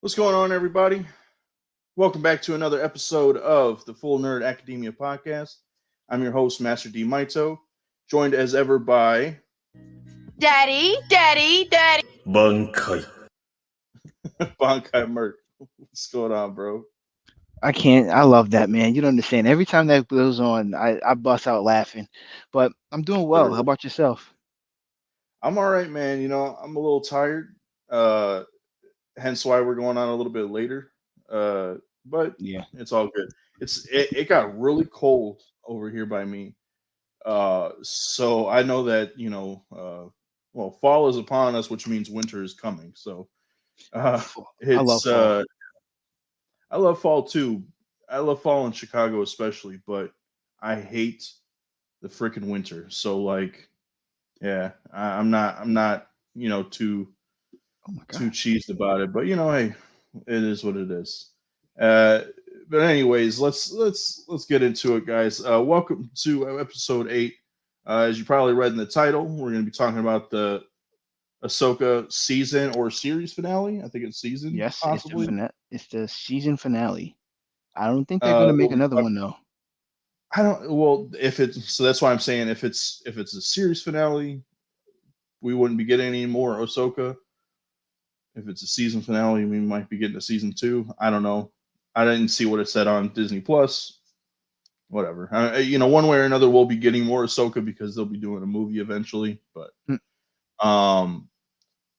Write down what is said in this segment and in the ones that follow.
What's going on, everybody? Welcome back to another episode of the Full Nerd Academia podcast. I'm your host, Master D. Maito, joined as ever by Daddy. Bankai. Bankai Merc. What's going on, bro? I can't. I love that, man. You don't understand. Every time that goes on, I bust out laughing. But I'm doing well. How Literally. about yourself? I'm all right, man. I'm a little tired, uh, hence why we're going on a little bit later. But Yeah. it's all good. It got really cold over here by me. So I know that well, fall is upon us, which means winter is coming. So uh, I love it's fall. I love fall too. I love fall in Chicago especially, but I hate the freaking winter. So like, yeah, I'm not too Oh my too God. cheesed about it, but hey, it is what it is. Uh, but anyways, let's get into it, guys. Welcome to episode 8. As you probably read in the title, we're going to be talking about the Ahsoka season or series finale. I think it's season, Yes, it's the possibly. It's the season finale. I don't think they're gonna We'll make be another talk- one though. I don't. Well, if it's so, that's why I'm saying if it's a series finale, we wouldn't be getting any more Ahsoka. If it's a season finale, we might be getting a season 2. I don't know. I didn't see what it said on Disney Plus. Whatever. One way or another, we'll be getting more Ahsoka because they'll be doing a movie eventually. But Hmm.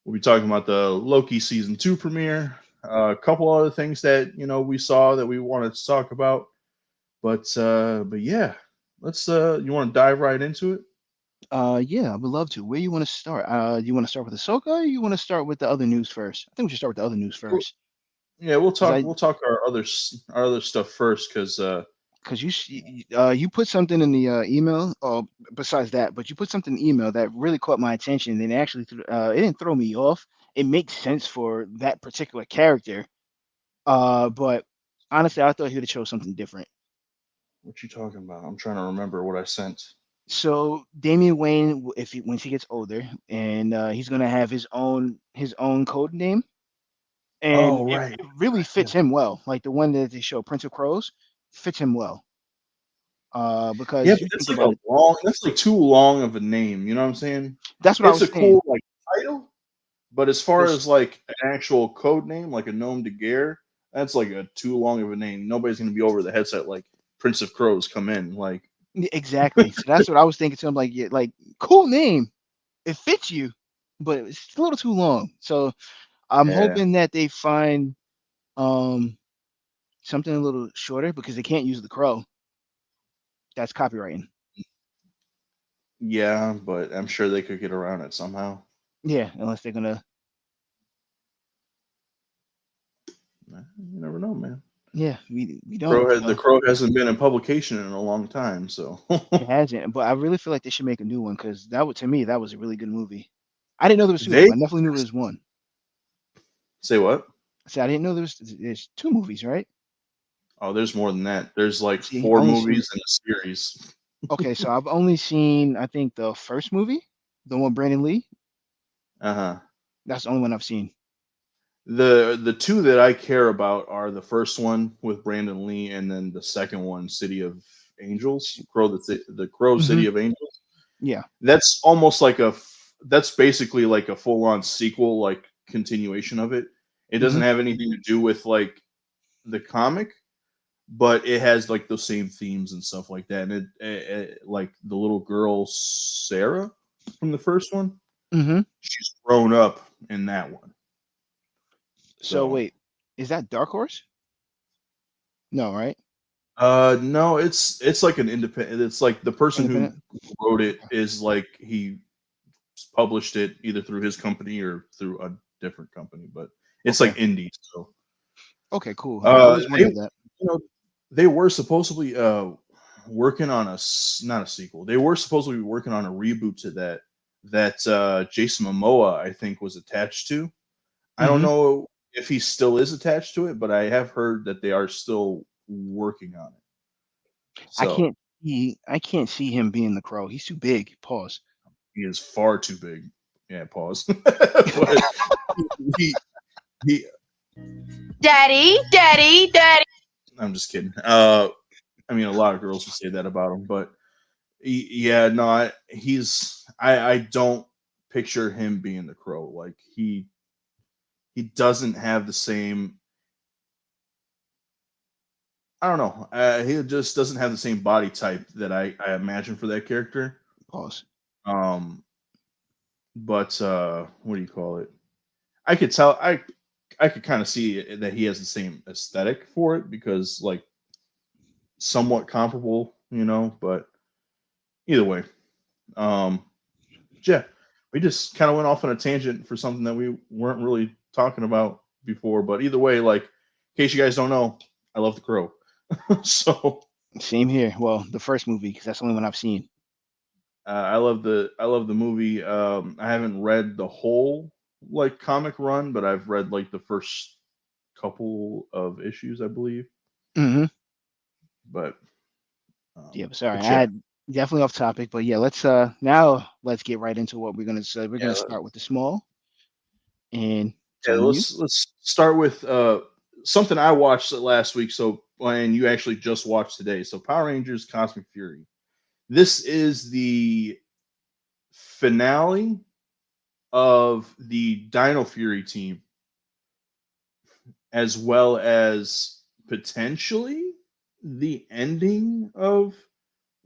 we'll be talking about the Loki season 2 premiere. A couple other things that we saw that we wanted to talk about. But yeah, let's. You want to dive right into it? Yeah, I would love to. Where you want to start? Do you want to start with Ahsoka, or you want to start with the other news first? I think we should start with the other news Well, first, yeah, we'll because talk. We'll talk our other stuff first because you put something in the email. Or besides that, but you put something in the email that really caught my attention, and actually, it didn't throw me off. It makes sense for that particular character. But honestly, I thought he would have chose something different. what you talking about? I'm trying to remember what I sent. So Damian Wayne, if he once he gets older, and he's gonna have his own code name, and Oh it right. really Yeah. fits him well. Like the one that they show, Prince of Crows, fits him well. Yeah, Because but you that's think like about a it, long. That's like too long of a name. You know what I'm saying? that's what I It's was a saying. cool like title, but as far This as like an actual code name, like a Gnome de Guerre, that's like a too long of a name. Nobody's gonna be over the headset like Prince of Crows come in. Like, exactly. So that's what I was thinking. So I'm like, yeah, like cool name. It fits you, but it's a little too long. So I'm yeah, hoping that they find um something a little shorter because they can't use the crow. That's copywriting. yeah, but I'm sure they could get around it somehow. Yeah, unless they're gonna. You never know, man. Yeah, we don't. The So Crow hasn't been in publication in a long time, so it hasn't. But I really feel like they should make a new one because that would to me that was a really good movie. I didn't know there was two of them. they I definitely knew there was one. say what? So I didn't know there's two movies, right? Oh, there's more than that. There's like See, 4 only seen. movies in a series. Okay, so I've only seen I think the first movie, the one Brandon Lee. Uh huh. That's the only one I've seen. The two that I care about are the first one with Brandon Lee, and then the second one, City of Angels, the Crow Hmm. City of Angels. Yeah. That's almost like that's basically like a full on sequel, like continuation of it. It Hmm. doesn't have anything to do with like the comic, but it has like those same themes and stuff like that. And like the little girl Sarah from the first one, Hmm. she's grown up in that one. So So wait, is that Dark Horse? No, right? no, it's like an independent. It's like the person who Independent. wrote it Okay. is like he published it either through his company or through a different company, but it's Okay. like indie. So Okay. Cool. I always they wondered that. they were supposedly working on not a sequel. They were supposedly working on a reboot to that Jason Momoa I think was attached to. I don't Hmm. know if he still is attached to it, but I have heard that they are still working on it. I So can't see him being the crow. He's too big. Pause. he is far too big. Yeah, pause. But he he Daddy, daddy, daddy. I'm just kidding. I mean, a lot of girls would say that about him, but yeah, no, I don't picture him being the Crow. Like he doesn't have the same. I don't know. He just doesn't have the same body type that I imagine for that character. Pause. Um, but what do you call it? I could tell. I could kind of see that he has the same aesthetic for it because like somewhat comparable, you know. But either way, um, yeah, we just kind of went off on a tangent for something that we weren't really talking about before. But either way, like in case you guys don't know, I love the Crow. So Same here. Well, the first movie because that's the only one I've seen. I love the movie. I haven't read the whole like comic run, but I've read like the first couple of issues, I believe. Hmm. But Yeah, but sorry, but I yeah, had definitely off topic, but yeah, let's get right into what we're gonna say. We're gonna yeah, start with the small, and it's yeah. on you. Let's start with something I watched last week. So and you actually just watched today. So Power Rangers Cosmic Fury. This is the finale of the Dino Fury team, as well as potentially the ending of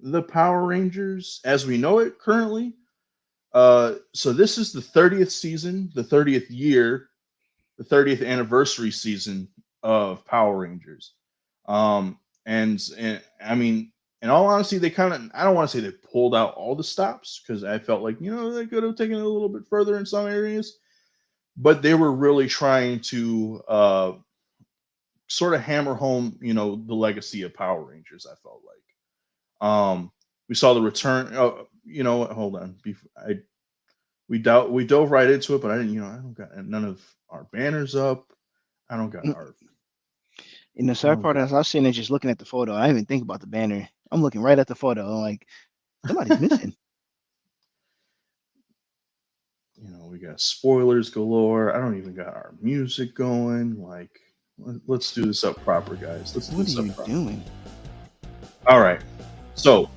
the Power Rangers as we know it currently. So this is the 30th season, the 30th year, the 30th anniversary season of Power Rangers. And I mean, in all honesty, they kind of, I don't want to say they pulled out all the stops because I felt like, they could have taken it a little bit further in some areas, but they were really trying to sort of hammer home, the legacy of Power Rangers. I felt like we saw the return. Oh, hold on. We dove right into it, but I didn't. I don't got none of our banners up. I don't got Mm. our. And the I sad don't part got. is, I was sitting there just looking at the photo. I didn't even think about the banner. I'm looking right at the photo. I'm like, somebody's missing. We got spoilers galore. I don't even got our music going. Like, let's do this up proper, guys. Let's do What are this up you proper. doing? All right. So,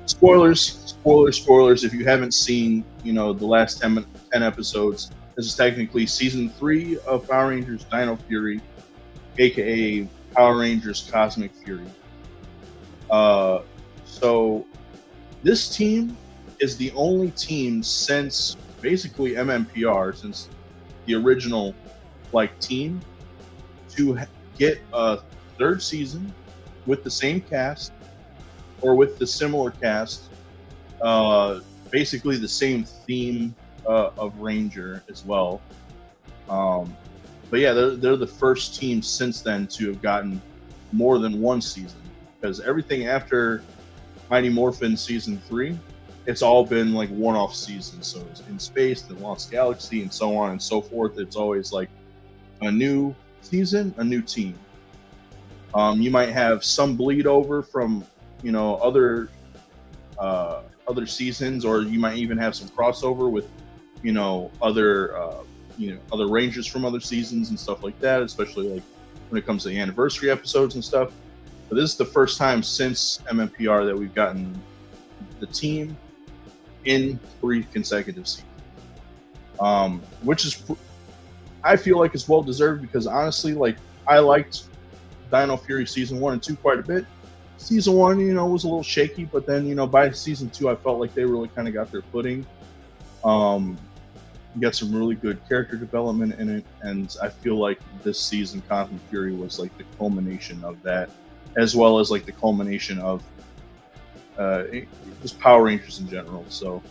spoilers. If you haven't seen, the last 10 episodes, this is technically season 3 of Power Rangers Dino Fury, aka Power Rangers Cosmic Fury. Uh, so this team is the only team since basically MMPR, since the original team, to get a third season with the same cast or with the similar cast, basically the same theme of Ranger as well. But yeah, they're the first team since then to have gotten more than one season, because everything after Mighty Morphin season 3, it's all been like one-off seasons. So it's in space, the Lost Galaxy, and so on and so forth. It's always like a new season, a new team. You might have some bleed over from other seasons, or you might even have some crossover with other Rangers from other seasons and stuff like that. Especially like when it comes to the anniversary episodes and stuff. But this is the first time since MMPR that we've gotten the team in 3 consecutive seasons, which is I feel like it's well deserved, because honestly, like, I liked Dino Fury season 1 and 2 quite a bit. Season 1, was a little shaky, but then by season 2, I felt like they really kind of got their footing. You got some really good character development in it, and I feel like this season, Cosmic Fury, was like the culmination of that, as well as like the culmination of just Power Rangers in general. So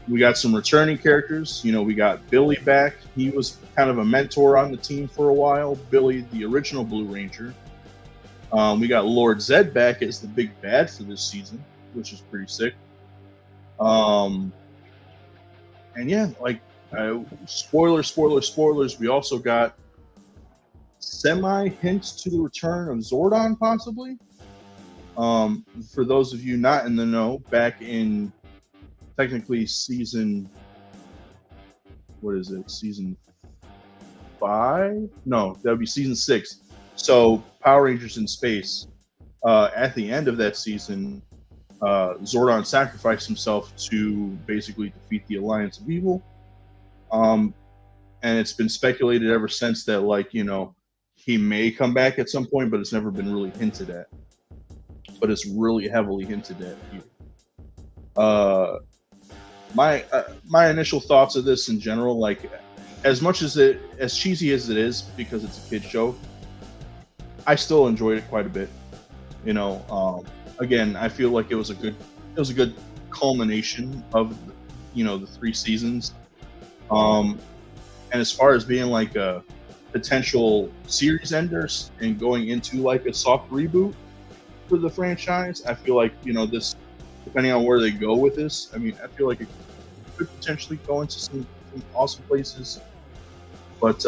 we got some returning characters. We got Billy back. He was kind of a mentor on the team for a while. Billy, the original Blue Ranger. We got Lord Zed back as the big bad for this season, which is pretty sick. And yeah, like, spoilers. We also got semi hints to the return of Zordon, possibly. For those of you not in the know, back in technically season what is it, season 5? No, that would be season 6. So Power Rangers in Space. At the end of that season, Zordon sacrificed himself to basically defeat the Alliance of Evil. And it's been speculated ever since that, like, he may come back at some point, but it's never been really hinted at. But it's really heavily hinted at here. My initial thoughts of this in general, like, as much as cheesy as it is because it's a kid's show, I still enjoyed it quite a bit. Again, I feel like it was a good culmination of the 3 seasons. And as far as being like a potential series enders and going into like a soft reboot for the franchise, I feel like this, depending on where they go with this, I mean, I feel like it could potentially go into some awesome places. But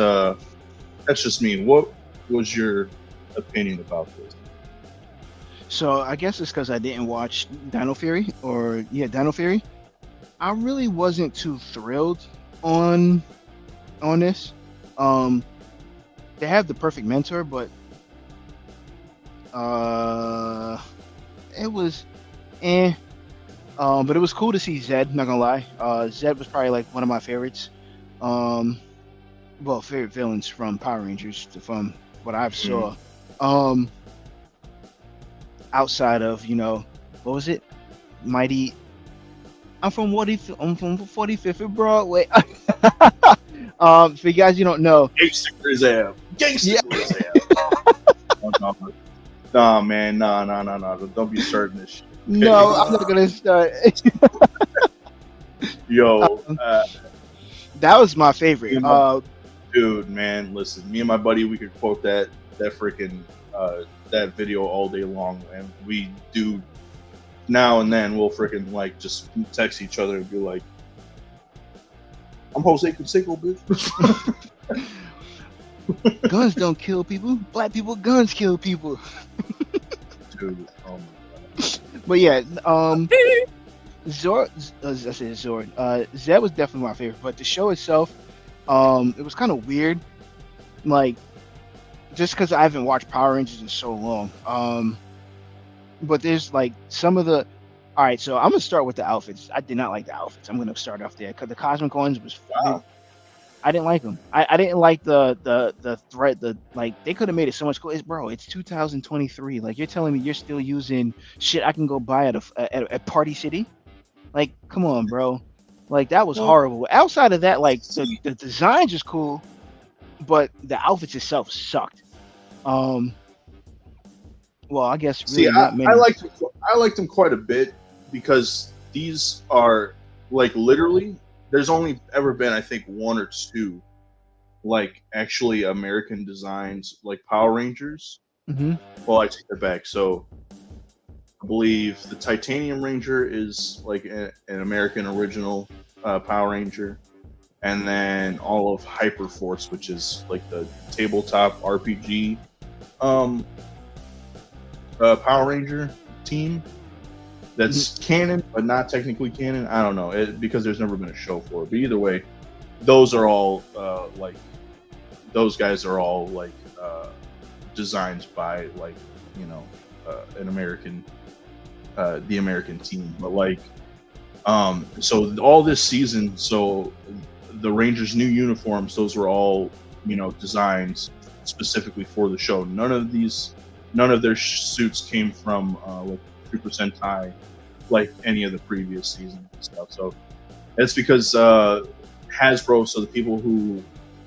that's just me. What was your opinion about this? So I guess it's because I didn't watch Dino Fury Dino Fury. I really wasn't too thrilled on this. They have the perfect mentor, but it was but it was cool to see Zed, not gonna lie. Zed was probably like one of my favorites. Favorite villains from Power Rangers from what I've saw. Outside of, what was it? Mighty. I'm from 45th and Broadway. For you guys you don't know. Gangsta Grizzab. Nah, man. Nah. Don't be starting this shit. No, I'm not gonna start. Yo. That was my favorite. Dude, man, listen. Me and my buddy, we could quote that freaking that video all day long, and we do now and then. We'll freaking like just text each other and be like, "I'm Jose Canseco, bitch." Guns don't kill people. Black people, guns kill people. Dude, oh my god. But yeah, Zed was definitely my favorite. But the show itself, it was kind of weird. Like, just because I haven't watched Power Rangers in so long. But there's like some of the. All right, so I'm gonna start with the outfits. I did not like the outfits. I'm gonna start off there because the cosmic ones was. Wow. I didn't like them. I didn't like the thread. They could have made it so much cool. It's 2023. Like, you're telling me you're still using shit I can go buy at Party City? Like, come on, bro. Like, that was horrible. Outside of that, like, the designs is cool, but the outfits itself sucked. Well, I guess really I liked them quite a bit because these are like literally. There's only ever been, I think, 1 or 2, like, actually American designs, like Power Rangers. Mm-hmm. Well, I take that back. So I believe the Titanium Ranger is like an American original Power Ranger, and then all of Hyperforce, which is like the tabletop RPG Power Ranger team. That's canon, but not technically canon. I don't know because there's never been a show for it. But either way, those are all like those guys are all like designed by like an American, the American team. But like so all this season, so the Rangers' new uniforms, those were all designs specifically for the show. None of their suits came from like Super Sentai, like any of the previous seasons and stuff. So that's because Hasbro, so the people who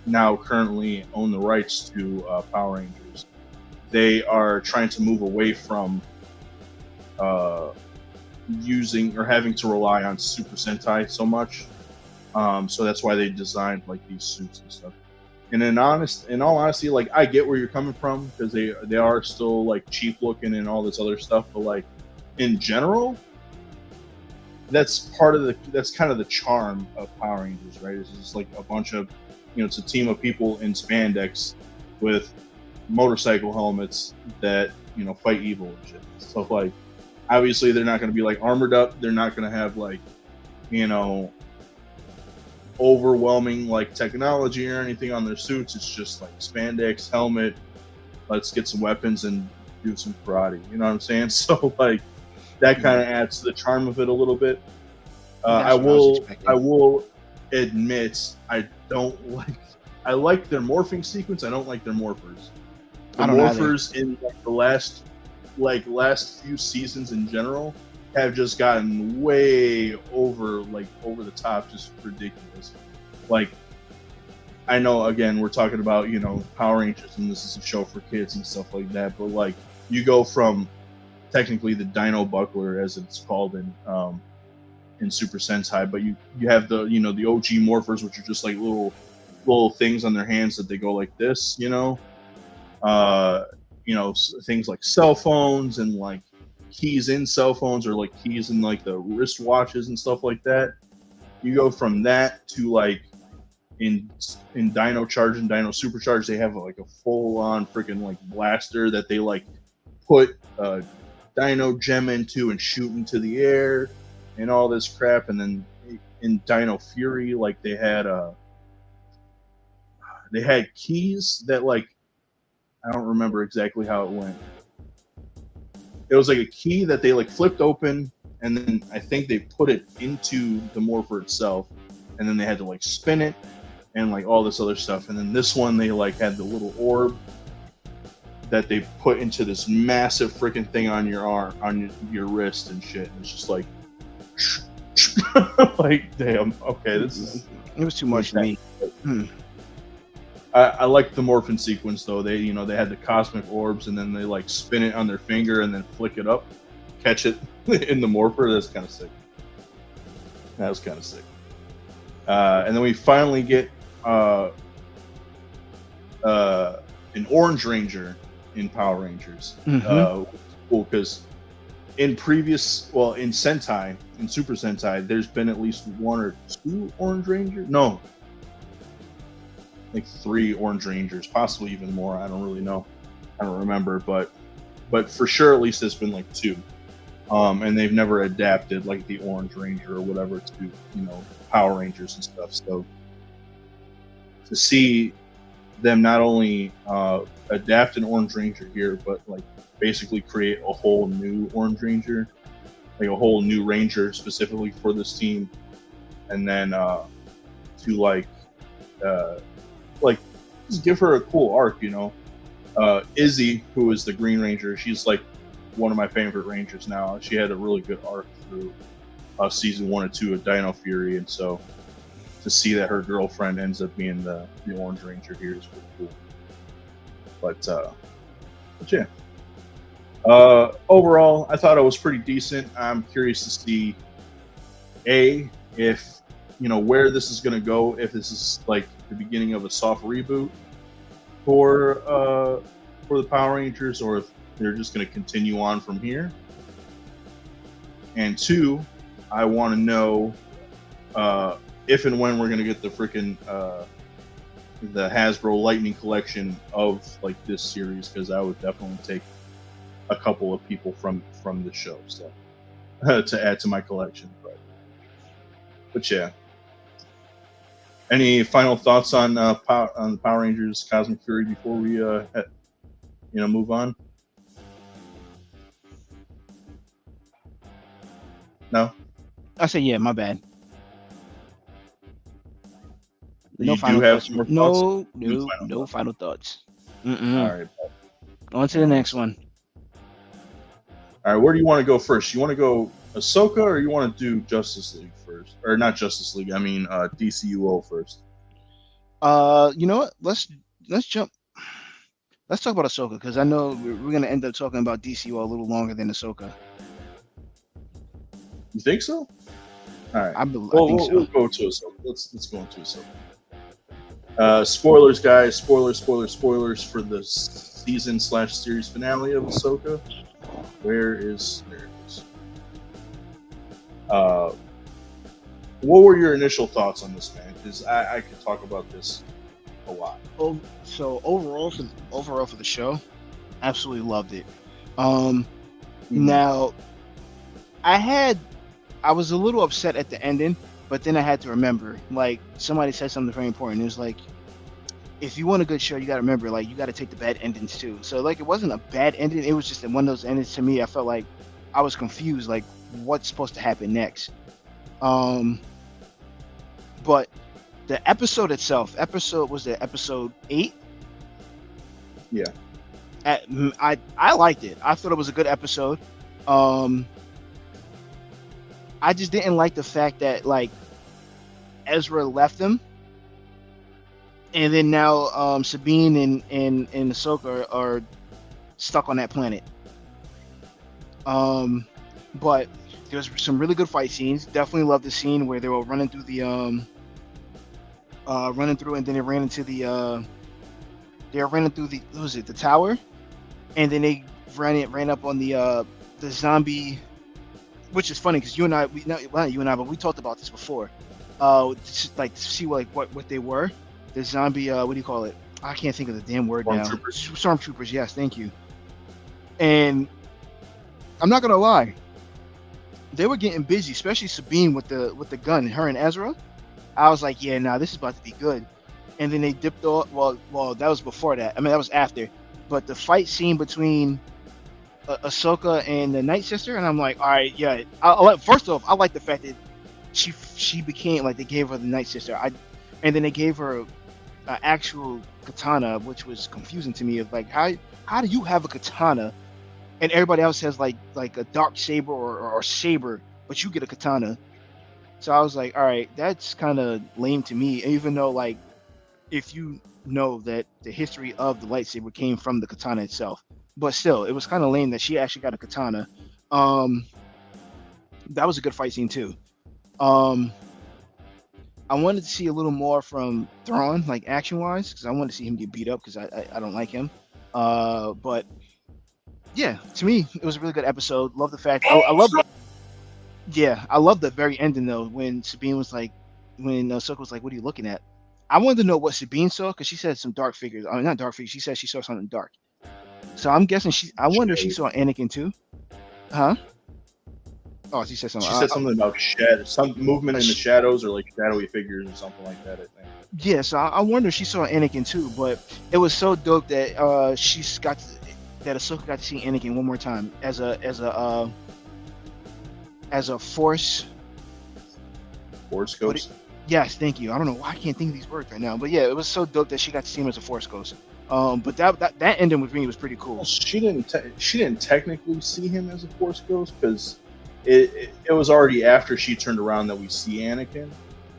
now currently own the rights to Power Rangers, they are trying to move away from using or having to rely on Super Sentai so much. So that's why they designed like these suits and stuff. And in all honesty, like, I get where you're coming from because they are still like cheap looking and all this other stuff, but like in general, that's kind of the charm of Power Rangers, right? It's just like a bunch of, it's a team of people in spandex with motorcycle helmets that fight evil and shit. So like, obviously they're not going to be like armored up. They're not going to have like overwhelming like technology or anything on their suits. It's just like spandex, helmet. Let's get some weapons and do some karate. You know what I'm saying? So like that kind of adds to the charm of it a little bit. That's what I was expecting. I will admit I don't like. I like their morphing sequence. I don't like their morphers. The I don't morphers in like the last few seasons in general have just gotten way over the top, just ridiculous. Like I know again we're talking about, you know, Power Rangers and this is a show for kids and stuff like that, but like you go from technically the Dino Buckler as it's called in Super Sentai, but you have the, you know, the OG morphers, which are just like little things on their hands that they go like this, you know, things like cell phones and like keys in cell phones or like keys in like the wristwatches and stuff like that. You go from that to like in Dino Charge and Dino Supercharge, they have like a full on freaking like blaster that they like put Dino Gem into and shoot into the air and all this crap. And then in Dino Fury, like they had keys that like I don't remember exactly how it went. It was like a key that they like flipped open, and then I think they put it into the morpher itself, and then they had to like spin it and like all this other stuff. And then this one they like had the little orb that they put into this massive freaking thing on your arm, on your wrist and shit. And it's just like like damn, okay, this is it was too much for me. I like the morphin sequence though. They, you know, they had the cosmic orbs and then they like spin it on their finger and then flick it up, catch it in the morpher. That's kind of sick. That was kind of sick. And then we finally get an Orange Ranger in Power Rangers. Cool, because in Sentai, in Super Sentai, there's been at least one or two Orange Rangers. No, like 3 Orange Rangers, possibly even more. I don't really know. I don't remember, but for sure, at least there's been like 2. And they've never adapted like the Orange Ranger or whatever to, you know, Power Rangers and stuff. So to see them not only adapt an Orange Ranger here, but like basically create a whole new Orange Ranger, like a whole new Ranger specifically for this team, and then to like just give her a cool arc, you know. Izzy, who is the Green Ranger, she's like one of my favorite Rangers now. She had a really good arc through season 1 and 2 of Dino Fury, and so to see that her girlfriend ends up being the Orange Ranger here is pretty cool. But yeah. Overall, I thought it was pretty decent. I'm curious to see if, you know, where this is going to go, if this is like the beginning of a soft reboot for the Power Rangers, or if they're just going to continue on from here. And 2, I want to know if and when we're going to get the freaking the Hasbro Lightning collection of like this series, because I would definitely take a couple of people from the show, so to add to my collection. But yeah. Any final thoughts on the Power Rangers Cosmic Fury before we move on? No. I said, yeah, my bad. No final thoughts. No final thoughts. All right. On to the next one. All right, where do you want to go first? You want to go Ahsoka, or you want to do Justice League first? Or not Justice League, I mean DCUO first. You know what? Let's jump. Let's talk about Ahsoka, because I know we're going to end up talking about DCUO a little longer than Ahsoka. You think so? All right. I think so. We'll go to Ahsoka. Let's go into Ahsoka. Spoilers, guys. Spoilers for the season/series finale of Ahsoka. There it is. What were your initial thoughts on this, man? Because I could talk about this a lot. So overall for the show, absolutely loved it. Now, I was a little upset at the ending, But then I had to remember, like somebody said something very important. It was like, if you want a good show, you got to remember, like you got to take the bad endings too. So like it wasn't a bad ending. It was just one of those endings to me. I felt like I was confused, like what's supposed to happen next. Um, but the episode itself, episode was the episode 8. Yeah. I liked it. I thought it was a good episode. Um, I just didn't like the fact that like Ezra left them, and then now Sabine and Ahsoka are stuck on that planet. But there was some really good fight scenes. Definitely loved the scene where they were running through the running through, and then they ran into the they were running through the, what was it, the tower, and then they ran up on the zombie, which is funny because you and I, not you and I, but we talked about this before. Like to see what they were. The zombie, what do you call it? I can't think of the damn word now. Stormtroopers, yes, thank you. And I'm not gonna lie, they were getting busy, especially Sabine with the gun. Her and Ezra, I was like, yeah, nah, this is about to be good. And then they dipped off. Well, that was before that. I mean, that was after. But the fight scene between Ahsoka and the Night Sister, and I'm like, all right, yeah. First off, I like the fact that she became like, they gave her the Night Sister. And then they gave her an actual katana, which was confusing to me. Of like, how do you have a katana and everybody else has like a dark saber or saber, but you get a katana? So I was like, all right, that's kind of lame to me. Even though, like, if you know that the history of the lightsaber came from the katana itself, but still, it was kind of lame that she actually got a katana. That was a good fight scene too. Um, I wanted to see a little more from Thrawn, like action wise, because I wanted to see him get beat up because I don't like him. But yeah, to me, it was a really good episode. Love the fact I love. Yeah, I love the very ending though, when Sabine was like, when Ahsoka was like, "What are you looking at?" I wanted to know what Sabine saw because she said some dark figures. I mean, not dark figures. She said she saw something dark. So I'm guessing I wonder if she saw Anakin too. Huh? Oh, she said something. She said something about some movement in the shadows, or like shadowy figures or something like that, I think. Yeah, so I wonder if she saw Anakin too. But it was so dope that that Ahsoka got to see Anakin one more time as a Force ghost. Yes, thank you. I don't know why I can't think of these words right now, but yeah, it was so dope that she got to see him as a Force ghost. But that ending with me was pretty cool. Well, she didn't technically see him as a Force ghost because it was already after she turned around that we see Anakin.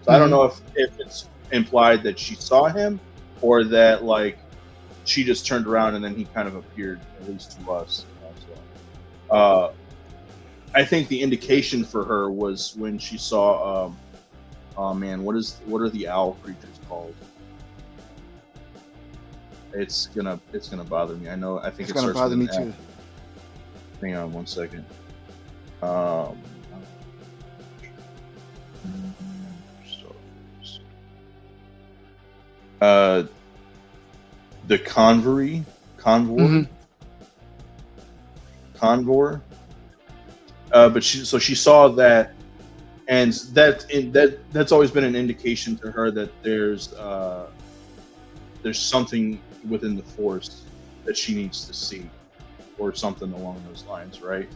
So I don't know if it's implied that she saw him, or that like she just turned around and then he kind of appeared, at least to us. So, I think the indication for her was when she saw. Oh man, what are the owl creatures called? It's gonna bother me. I know. I think it's gonna bother me too. Hang on one second. The convor. But she saw that, and that's always been an indication to her that there's something within the Force that she needs to see, or something along those lines, right?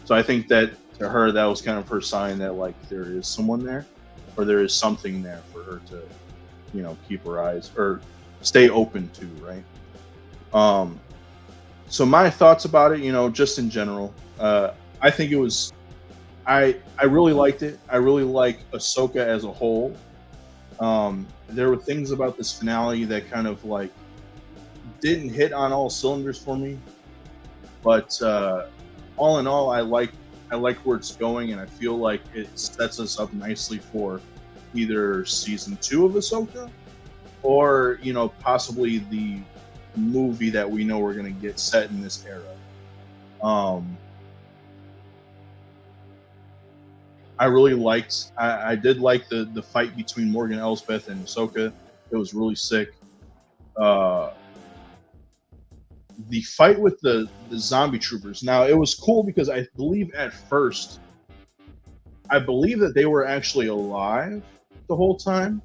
So I think that to her, that was kind of her sign that like there is someone there, or there is something there for her to, keep her eyes or stay open to, right? So my thoughts about it, just in general, I think it was, I really liked it. I really like Ahsoka as a whole. There were things about this finale that kind of like didn't hit on all cylinders for me, but all in all, I like where it's going, and I feel like it sets us up nicely for either season 2 of Ahsoka, or possibly the movie that we know we're going to get set in this era. I really liked. I did like the fight between Morgan Elsbeth and Ahsoka. It was really sick. The fight with the zombie troopers. Now it was cool because I believe at first I believe that they were actually alive the whole time,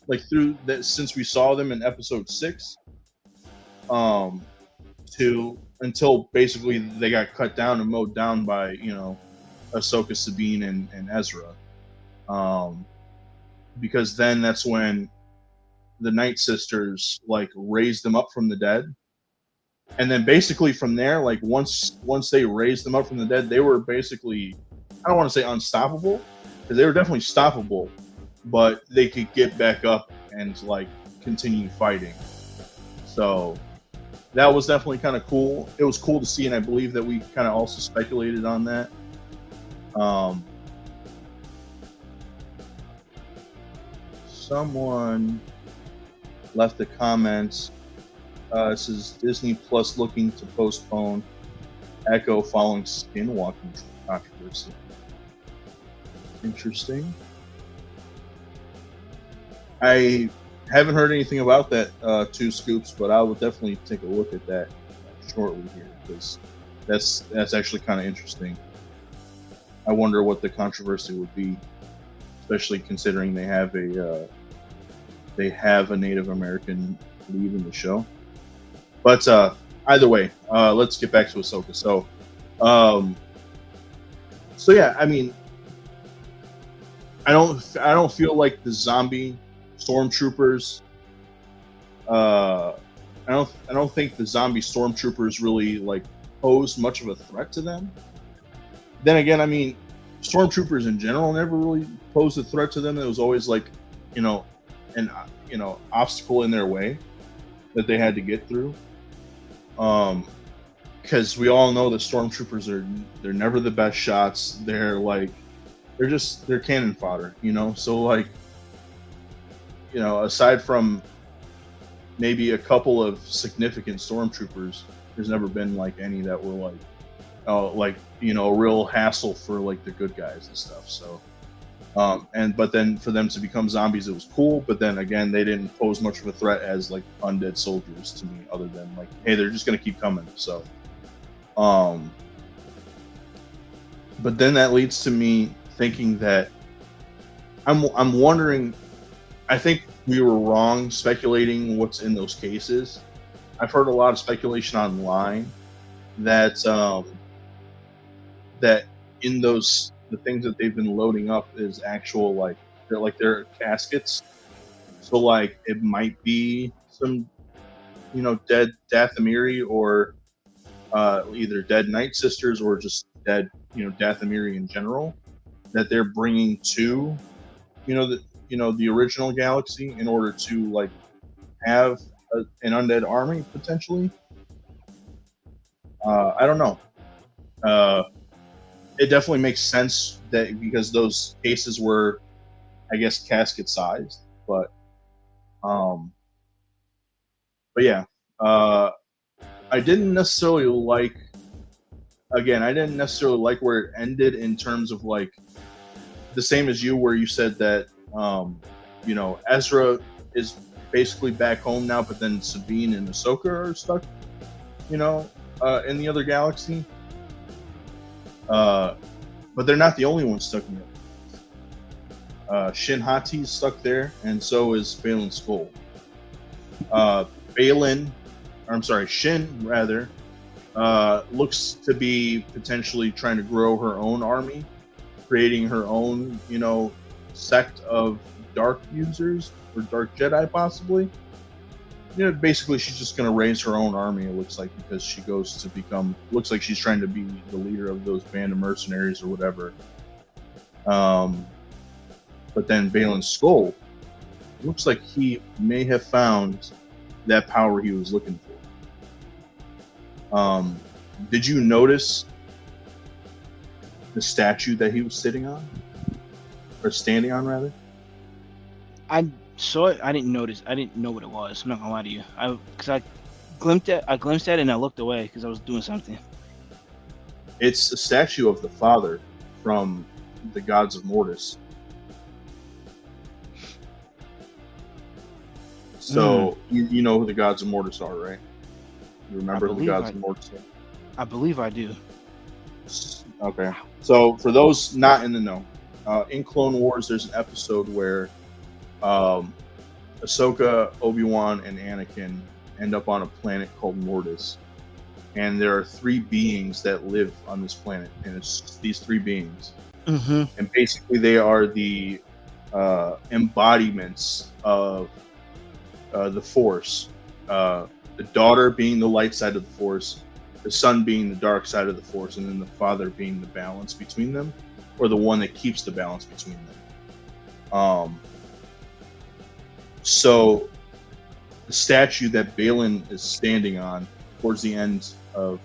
like through that since we saw them in episode 6, um, to until basically they got cut down and mowed down by Ahsoka, Sabine, and Ezra, um, because then that's when the Night Sisters like raised them up from the dead, and then basically from there, like once they raised them up from the dead, they were basically, I don't want to say unstoppable, because they were definitely stoppable, but they could get back up and like continue fighting. So that was definitely kind of cool. It was cool to see, and I believe that we kind of also speculated on that. Someone left a comment. It says Disney Plus looking to postpone Echo following skinwalking controversy. Interesting. I haven't heard anything about that, Two Scoops, but I will definitely take a look at that shortly here, because that's actually kind of interesting. I wonder what the controversy would be, especially considering they have a Native American lead in the show. But either way, let's get back to Ahsoka. So yeah, I mean, I don't feel like the zombie stormtroopers. I don't think the zombie stormtroopers really like pose much of a threat to them. Then again, I mean, stormtroopers in general never really posed a threat to them. It was always like, an obstacle in their way that they had to get through. Because we all know that stormtroopers they're never the best shots. They're cannon fodder, So like, aside from maybe a couple of significant stormtroopers, there's never been like any that were like, a real hassle for like the good guys and stuff. So, but then for them to become zombies, it was cool. But then again, they didn't pose much of a threat as like undead soldiers to me, other than like, hey, they're just gonna keep coming. So, but then that leads to me thinking that I'm wondering. I think we were wrong speculating what's in those cases. I've heard a lot of speculation online that that in the things that they've been loading up is actual they're caskets. So like it might be some dead Dathomiri, or either dead Night Sisters, or just dead Dathomiri in general, that they're bringing to the original galaxy in order to like have an undead army potentially. I don't know. It definitely makes sense that because those cases were, I guess, casket sized, but yeah, I didn't necessarily like. Again, I didn't necessarily like where it ended in terms of like the same as you, where you said that Ezra is basically back home now, but then Sabine and Ahsoka are stuck, in the other galaxy. But they're not the only ones stuck in it. Shin Hati's stuck there, and so is Baylan Skoll. Shin rather, looks to be potentially trying to grow her own army, creating her own, sect of dark users, or dark Jedi possibly. Basically she's just going to raise her own army, it looks like, because she goes to looks like she's trying to be the leader of those band of mercenaries or whatever. But then Baylan Skoll looks like he may have found that power he was looking for. Did you notice the statue that he was sitting on? Or standing on, rather? I saw it. I didn't notice. I didn't know what it was. I'm not gonna lie to you. Because I glimpsed at it and I looked away because I was doing something. It's a statue of the father from the Gods of Mortis. So you know who the Gods of Mortis are, right? You remember who the Gods of Mortis are? I believe I do. Okay. So for those not in the know, in Clone Wars, there's an episode where um, Ahsoka, Obi-Wan, and Anakin end up on a planet called Mortis, and there are three beings that live on this planet, and it's these three beings, Mm-hmm. and basically they are the embodiments of the Force. The daughter being the light side of the Force, the son being the dark side of the Force, and then the father being the balance between them, or the one that keeps the balance between them. So the statue that Balin is standing on towards the end of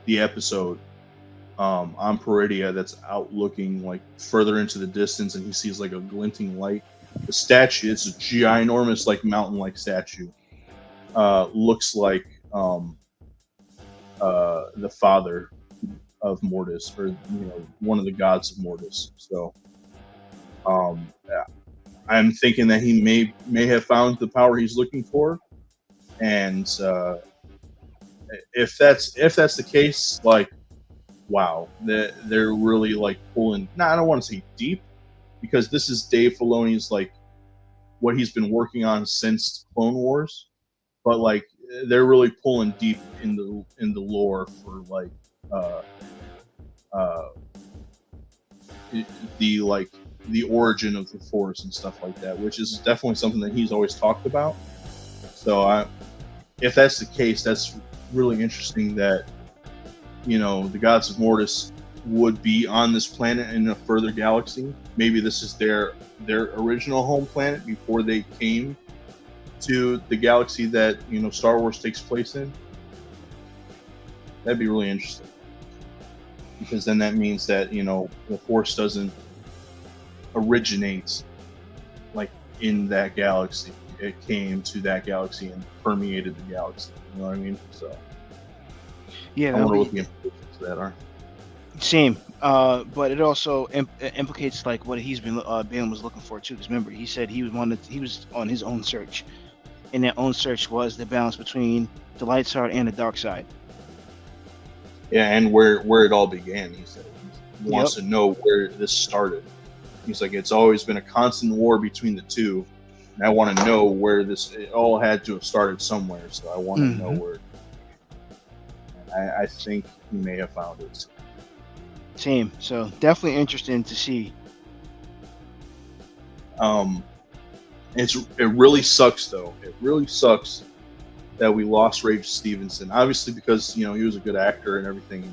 the episode, on Peridia, that's out looking like further into the distance, and he sees like a glinting light. The statue, it's a ginormous, like mountain-like statue. Looks like the father of Mortis, or one of the gods of Mortis. So, yeah, I'm thinking that he may have found the power he's looking for, and if that's the case, like, wow, they're really like pulling. I don't want to say deep, because this is Dave Filoni's like what he's been working on since Clone Wars, but like they're really pulling deep in the lore for like uh, the origin of the Force and stuff like that, which is definitely something that he's always talked about. So if that's the case, that's really interesting that the gods of Mortis would be on this planet in a further galaxy. Maybe this is their original home planet before they came to the galaxy that Star Wars takes place in. That'd be really interesting, because then that means that the Force doesn't originate like in that galaxy. It came to that galaxy and permeated the galaxy. You know what I mean? So Yeah, I wonder what the implications of that are. same. But it also implicates like what Balin was looking for too. Because remember, he said he was on his own search, and that own search was the balance between the light side and the dark side. Yeah, and where it all began. He said he wants to know where this started. He's like, it's always been a constant war between the two, and I want to know where it all had to have started somewhere. So I want to know where. I think he may have found it. Same. So definitely interesting to see. It really sucks though. It really sucks that we lost Ray Stevenson. Obviously, because he was a good actor and everything.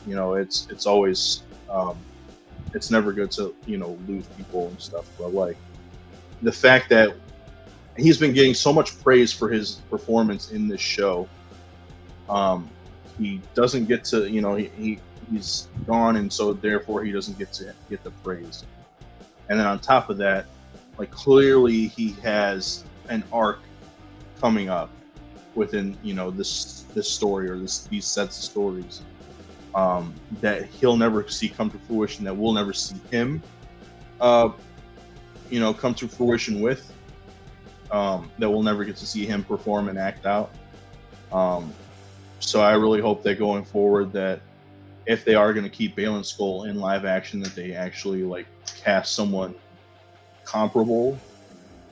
It's always it's never good to lose people and stuff. But like the fact that he's been getting so much praise for his performance in this show, he doesn't get to he's gone, and so therefore he doesn't get the praise. And then on top of that, like clearly he has an arc coming up within this story, or these sets of stories that he'll never see come to fruition, that we'll never see him come to fruition with, that we'll never get to see him perform and act out. So I really hope that going forward, that if they are going to keep Balin Skull in live action, that they actually like cast someone comparable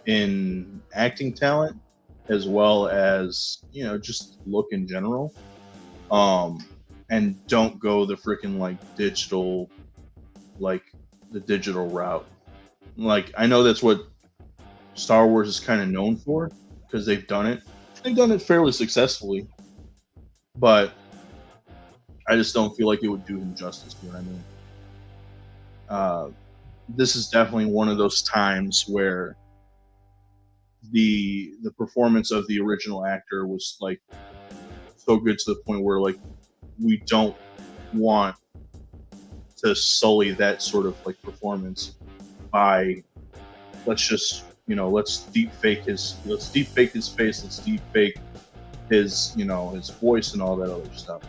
in acting talent, as well as just look in general, and don't go the freaking like digital, like the digital route. Like I know that's what Star Wars is kind of known for, because they've done it fairly successfully, but I just don't feel like it would do him justice. You know what I mean? This is definitely one of those times where the performance of the original actor was like so good to the point where like we don't want to sully that sort of like performance by let's deep fake his face, let's deep fake his his voice and all that other stuff.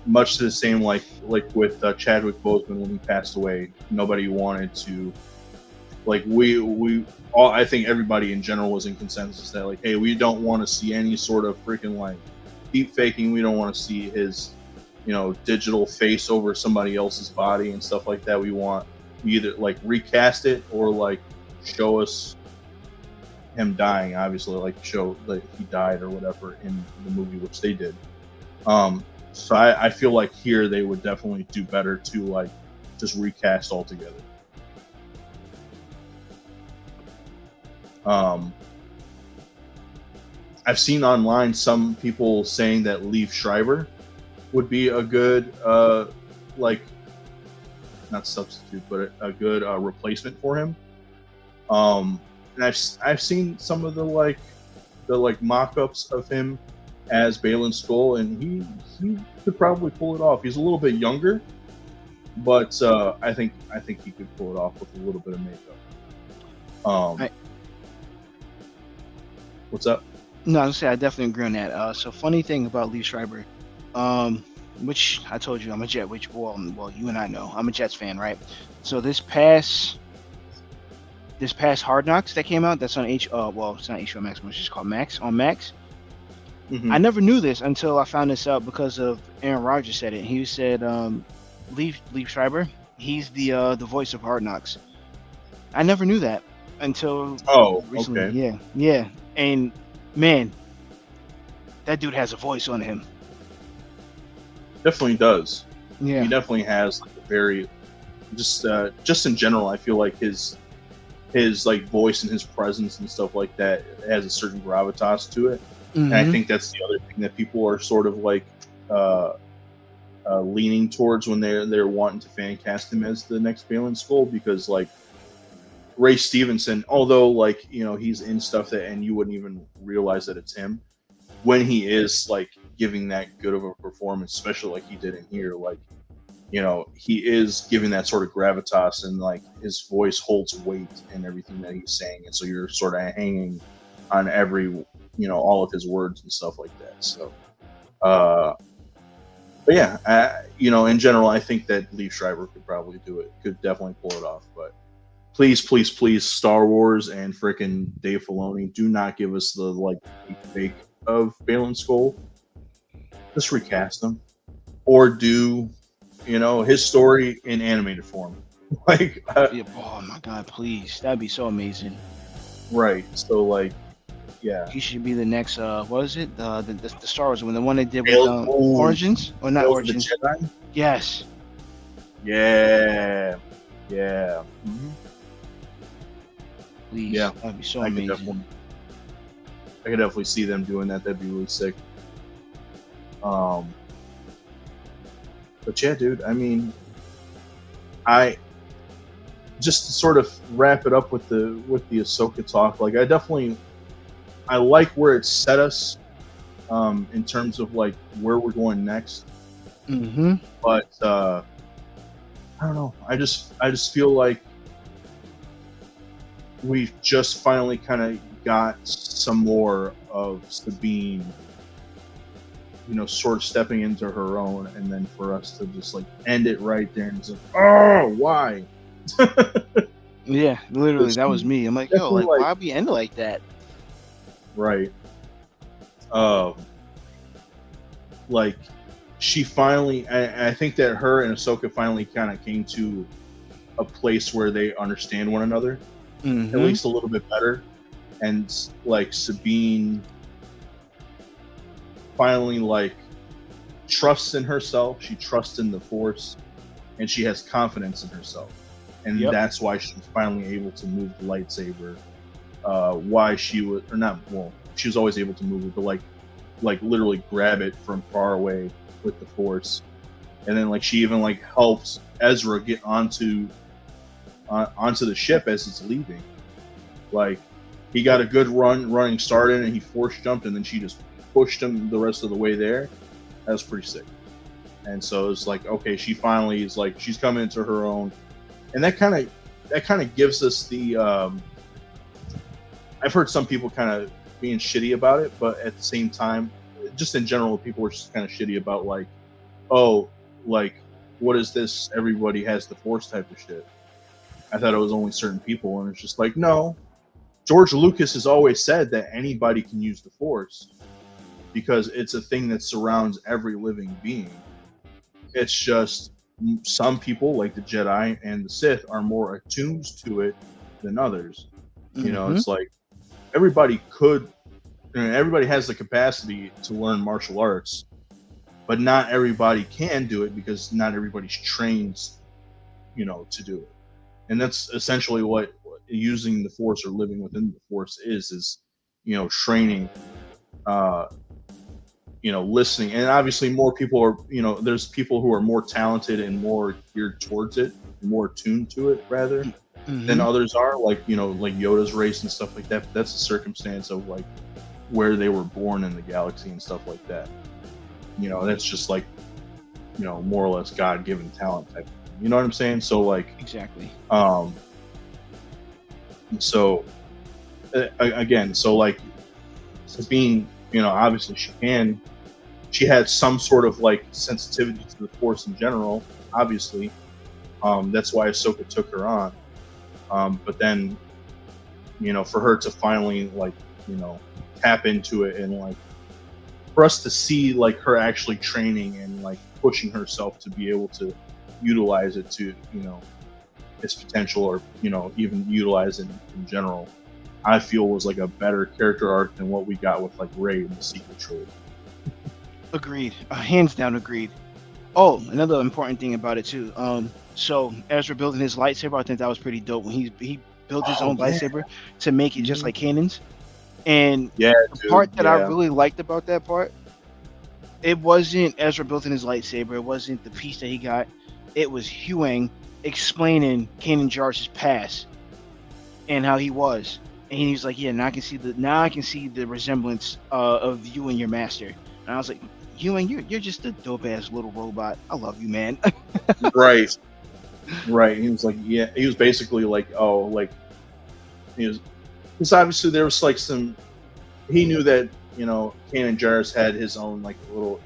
Much to the same like with Chadwick Boseman when he passed away. Nobody wanted to, like, we all, I think everybody in general was in consensus that like, hey, we don't want to see any sort of freaking like deep faking. We don't want to see his digital face over somebody else's body and stuff like that. We want either like recast it or like show us him dying, obviously, like show that he died or whatever in the movie, which they did. So I feel like here they would definitely do better to like just recast altogether. I've seen online some people saying that Liev Schreiber would be a good like not substitute, but a good replacement for him. And I've seen some of the mock-ups of him as Balin Skull, and he could probably pull it off. He's a little bit younger, but I think he could pull it off with a little bit of makeup. What's up? No, I was gonna say I definitely agree on that. So funny thing about Liev Schreiber, which I told you I'm a Jet, which well you and I know I'm a Jets fan, right? So this past Hard Knocks that came out, that's on it's not HBO Max, but it's just called Max on Max. Mm-hmm. I never knew this until I found this out because of Aaron Rodgers said it. He said Liev Schreiber, he's the voice of Hard Knocks. I never knew that until recently. Okay. Yeah, and man, that dude has a voice on him. Definitely does. Yeah, He definitely has like a very just in general. I feel like his like voice and his presence and stuff like that has a certain gravitas to it. mm-hmm. And I think that's the other thing that people are sort of like leaning towards when they're wanting to fan cast him as the next Balin Skull, because like Ray Stevenson, although like he's in stuff that and you wouldn't even realize that it's him, when he is like giving that good of a performance, especially like he did in here, like he is giving that sort of gravitas, and like his voice holds weight in everything that he's saying, and so you're sort of hanging on every all of his words and stuff like that. So but yeah, in general, I think that Liev Schreiber could probably do it, could definitely pull it off. But please, Star Wars and frickin' Dave Filoni, do not give us the like fake of Balin Skull. Just recast him, or do his story in animated form. Like, oh my God, please, that'd be so amazing. Right. So like, yeah, He should be the next. What is it? The Star Wars one, the one they did with Tales- Origins or not Tales of the Origins? Jedi? Yes. Yeah. Mm-hmm. Please, Yeah, that'd be so I could amazing. definitely see them doing that. That'd be really sick. But yeah, dude. I mean, I just to sort of wrap it up with the Ahsoka talk. Like, I like where it set us, in terms of like where we're going next. Mm-hmm. But I don't know. I just feel like we've just finally kind of got some more of Sabine, sort of stepping into her own, and then for us to just like end it right there and just oh, why? Yeah, literally, that was me. I'm like, yo, like, Like- why we end it like that? Right. Like she finally, I think that her and Ahsoka finally kind of came to a place where they understand one another, Mm-hmm. at least a little bit better. And like Sabine finally like trusts in herself, she trusts in the Force, and she has confidence in herself, and Yep. that's why she's finally able to move the lightsaber. Why she was, or not, well, she was always able to move it, but like literally grab it from far away with the Force. And then like she even like helps Ezra get onto the ship as it's leaving. Like he got a good running start in, and he Force jumped, and then she just pushed him the rest of the way there. That was pretty sick. And so it's like, okay, she finally is like, she's coming into her own, and that kind of gives us the. I've heard some people kind of being shitty about it, but at the same time, just in general, people were just kind of shitty about like, oh, like, what is this? Everybody has the Force type of shit. I thought it was only certain people, and it's just like, no. George Lucas has always said that anybody can use the Force because it's a thing that surrounds every living being. It's just some people, like the Jedi and the Sith, are more attuned to it than others. Mm-hmm. It's like everybody could, everybody has the capacity to learn martial arts, but not everybody can do it because not everybody's trained, to do it. And that's essentially what using the Force or living within the Force is, training, uh, listening. And obviously more people are, there's people who are more talented and more geared towards it, more tuned to it rather than Mm-hmm. others are, like, like Yoda's race and stuff like that. But that's a circumstance of like where they were born in the galaxy and stuff like that. That's just like, more or less God-given talent type of thing. You know what I'm saying? So like, Exactly. um, so again, so like Sabine, obviously she had some sort of like sensitivity to the Force in general, obviously. That's why Ahsoka took her on. But then, for her to finally like, tap into it, and like for us to see like her actually training and like pushing herself to be able to utilize it to, its potential, or, even utilize it in general, I feel was like a better character arc than what we got with like Rey in the sequel trilogy. Agreed. Hands down, agreed. Oh, another important thing about it too. So Ezra building his lightsaber, I think that was pretty dope when he built his Oh own yeah. lightsaber to make it just Mhm. like Kanan's. And Yeah, the dude. part that I Yeah. really liked about that part, it wasn't Ezra building his lightsaber. It wasn't the piece that he got. It was Huang explaining Kanan Jarrus's past and how he was. And he was like, "Yeah, now I can see the resemblance of you and your master." And I was like, "Huang, you're just a dope ass little robot. I love you, man." Right. Right. He was like, yeah. He was basically like, oh, like he was. Because obviously there was like some. He knew that Kanan Jarrus had his own like little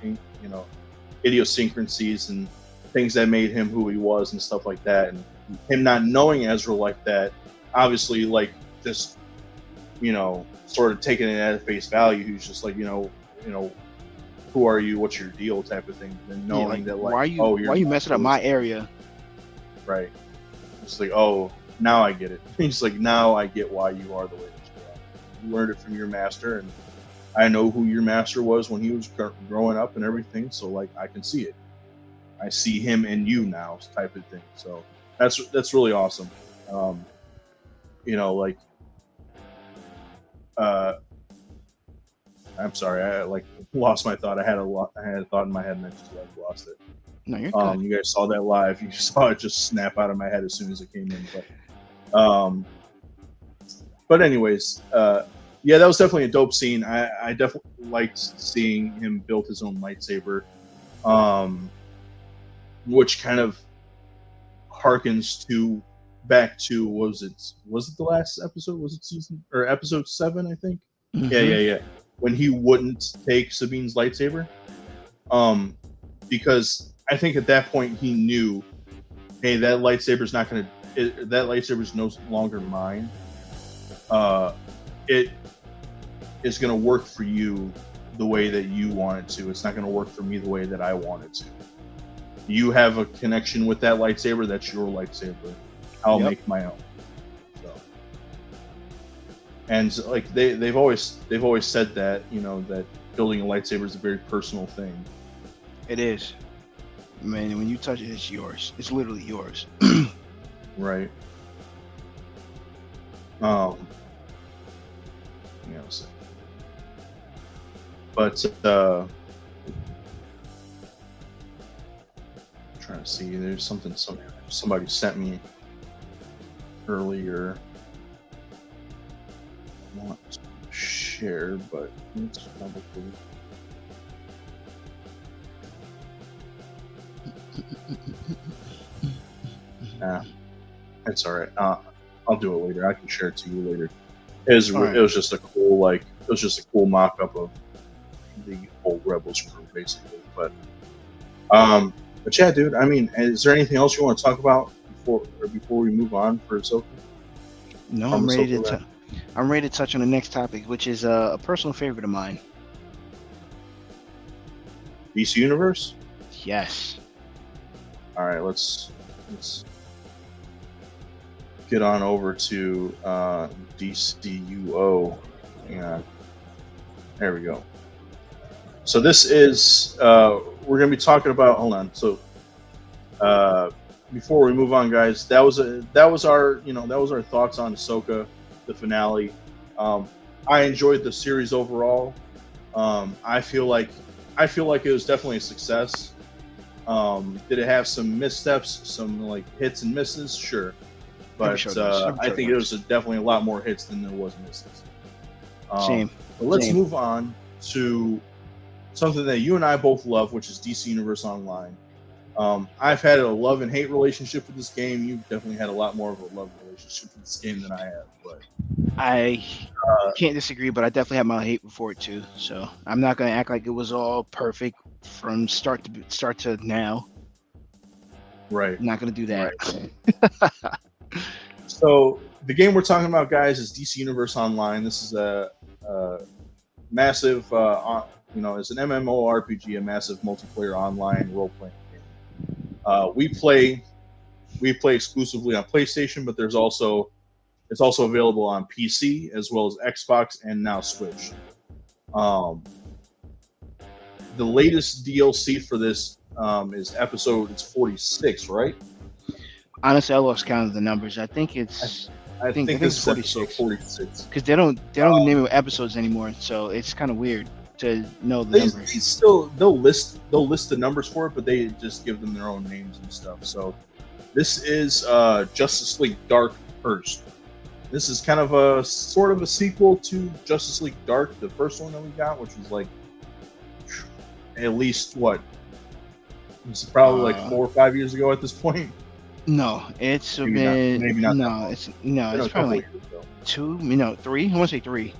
idiosyncrasies and things that made him who he was and stuff like that, and him not knowing Ezra like that, obviously like just sort of taking it at face value. He was just like, who are you? What's your deal? Type of thing. And Yeah, knowing like that, like, why oh, are your you messing master up was my area? right. It's like, oh, now I get it. He's like, now I get why you are the way that you are. You learned it from your master, and I know who your master was when he was growing up and everything. So like, I can see it. I see him in you now, type of thing. So that's really awesome. Um, like, uh, I'm sorry, I like lost my thought. I had a thought in my head and I just like lost it. No, you're good. You guys saw that live. You saw it just snap out of my head as soon as it came in. But anyways, yeah, that was definitely a dope scene. I definitely liked seeing him build his own lightsaber, which kind of harkens to back to, what was it the last episode? Was it season or episode 7? I think. Yeah, Mm-hmm. yeah, yeah. When he wouldn't take Sabine's lightsaber, um, because I think at that point he knew, hey, that lightsaber's not gonna. That lightsaber's no longer mine. It is gonna work for you the way that you want it to. It's not gonna work for me the way that I want it to. You have a connection with that lightsaber. That's your lightsaber. I'll Yep. make my own. So, and like they've always said that that building a lightsaber is a very personal thing. It is. Man, when you touch it, it's yours. It's literally yours. Right. Yeah. So, but trying to see. There's something somebody sent me earlier. I want to share, but it's probably. Nah, it's all right. I'll do it later. I can share it to you later. It All right. was just a cool mock up of the whole Rebels crew, basically. But yeah, dude. I mean, is there anything else you want to talk about before we move on for Ahsoka? No, From I'm ready Ahsoka, to. right? I'm ready to touch on the next topic, which is a personal favorite of mine. DC Universe. Yes. All right, let's get on over to DCUO. Yeah, there we go. So this is we're going to be talking about. Hold on. So before we move on, guys, that was our thoughts on Ahsoka, the finale. I enjoyed the series overall. I feel like it was definitely a success. Did it have some missteps, some like hits and misses? Sure, but I think it was definitely a lot more hits than there was misses. Same. But let's move on to something that you and I both love, which is DC Universe Online. I've had a love and hate relationship with this game. You've definitely had a lot more of a love relationship with this game than I have. But I can't disagree, but I definitely had my hate for it too. So I'm not gonna act like it was all perfect from start to now. Right. I'm not gonna do that. Right. So the game we're talking about, guys, is DC Universe Online. This is a massive, it's an MMORPG, a massive multiplayer online role-playing game. We play exclusively on PlayStation, but it's also available on PC as well as Xbox and now Switch. The latest DLC for this is it's 46, right? Honestly, I lost count of the numbers. I think it's. I think it's this is 46. Because they don't name it episodes anymore, so it's kind of weird to know the numbers. They'll list the numbers for it, but they just give them their own names and stuff. So this is Justice League Dark First. This is kind of a sort of a sequel to Justice League Dark, the first one that we got, which was like at least it's probably like 4 or 5 years ago at this point. No, it's maybe not. No, it's probably like 2, 3. I want to say 3.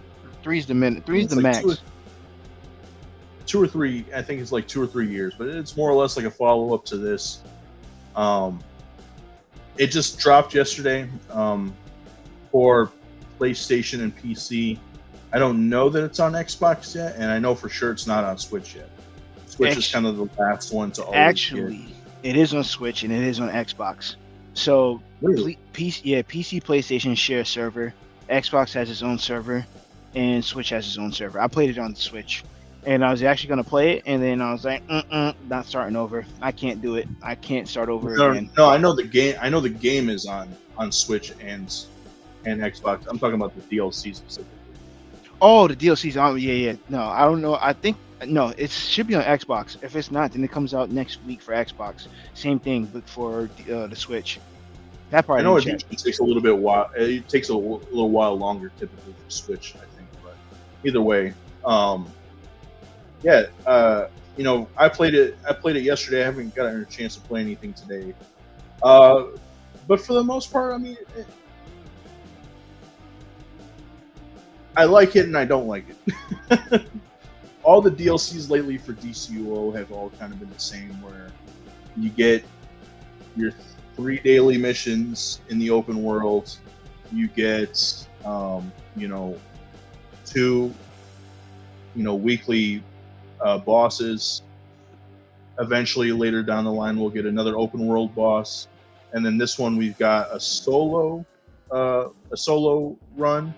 3's the minute. 3's the max. 2 or 3. I think it's like 2 or 3 years, but it's more or less like a follow up to this. It just dropped yesterday for PlayStation and PC. I don't know that it's on Xbox yet, and I know for sure it's not on Switch yet. Switch is kind of the last one to actually. It is on Switch and it is on Xbox. So really? PC, PlayStation share a server. Xbox has its own server, and Switch has its own server. I played it on the Switch, and I was actually gonna play it, and then I was like, not starting over. I can't do it. I can't start over again. No, I know the game. I know the game is on Switch and Xbox. I'm talking about the DLC specifically. Oh, the DLC's on. Yeah. No, I don't know. I think. No, it should be on Xbox. If it's not, then it comes out next week for Xbox. Same thing, but for the Switch. That part I know it takes a little bit while. It takes a little while longer typically for Switch, I think. But either way, I played it. I played it yesterday. I haven't gotten a chance to play anything today. But for the most part, I mean, I like it and I don't like it. All the DLCs lately for DCUO have all kind of been the same, where you get your 3 daily missions in the open world, you get 2 weekly bosses. Eventually, later down the line, we'll get another open world boss, and then this one we've got a solo run,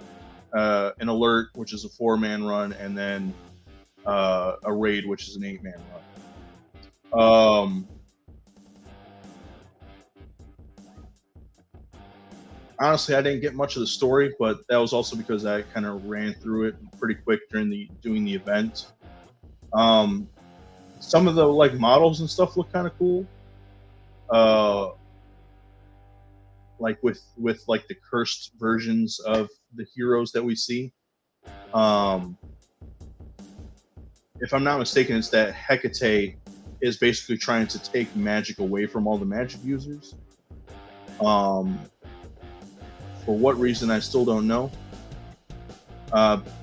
an alert, which is a 4-man run, and then a raid, which is an 8-man run. Honestly, I didn't get much of the story, but that was also because I kind of ran through it pretty quick doing the event. Some of the models and stuff look kind of cool. Like with the cursed versions of the heroes that we see. If I'm not mistaken, it's that Hecate is basically trying to take magic away from all the magic users. For what reason, I still don't know.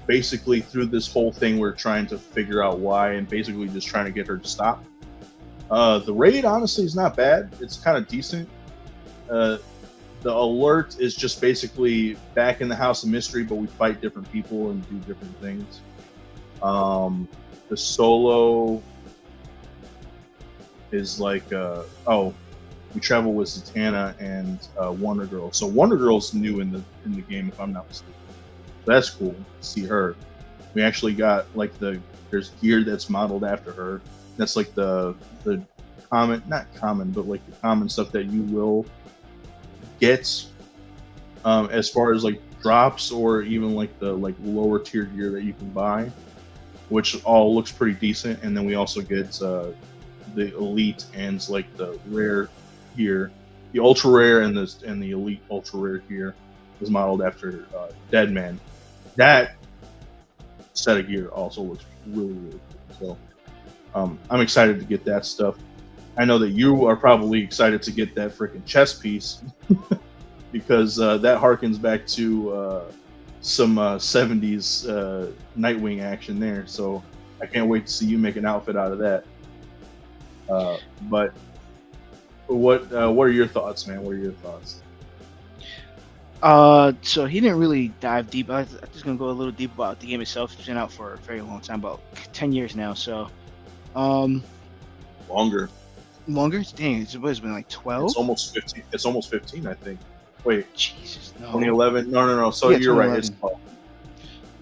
Basically, through this whole thing, we're trying to figure out why, and basically just trying to get her to stop. The raid, honestly, is not bad. It's kind of decent. The alert is just basically back in the House of Mystery, but we fight different people and do different things. The solo is we travel with Zatanna and Wonder Girl. So Wonder Girl's new in the game, if I'm not mistaken. So that's cool to see her. We actually got like there's gear that's modeled after her. That's like the common, not common, but like the common stuff that you will get as far as like drops or even like the like lower tier gear that you can buy, which all looks pretty decent. And then we also get the elite and like the rare gear, the ultra rare and the elite ultra rare gear is modeled after Deadman. That set of gear also looks really really cool. So I'm excited to get that stuff. I know that you are probably excited to get that freaking chess piece because that harkens back to some 70s Nightwing action there. So I can't wait to see you make an outfit out of that. But what are your thoughts, man? What are your thoughts? So he didn't really dive deep. I'm just gonna go a little deep about the game itself. It's been out for a very long time, about 10 years now. So, Longer. longer. Dang, it's been like It's 12. almost 15. It's almost 15, I think. Wait, Jesus, no. 2011? No. So Yeah, you're right. It's 2011.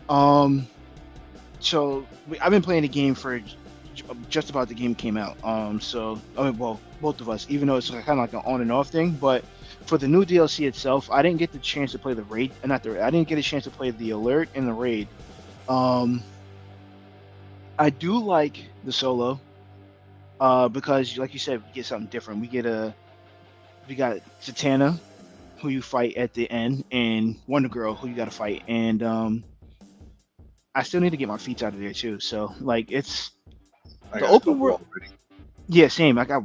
12. So I've been playing the game for just about the game came out. So I mean, well, both of us, even though it's kind of like an on and off thing, but for the new DLC itself, I didn't get the chance to play the raid, not the. I didn't get a chance to play the alert and the raid. Um, I do like the solo, because like you said, we get something different. We got Zatanna, who you fight at the end, and Wonder Girl, who you got to fight, and I still need to get my feet out of there too. So like it's I the got a open couple world. already. Yeah, same. I got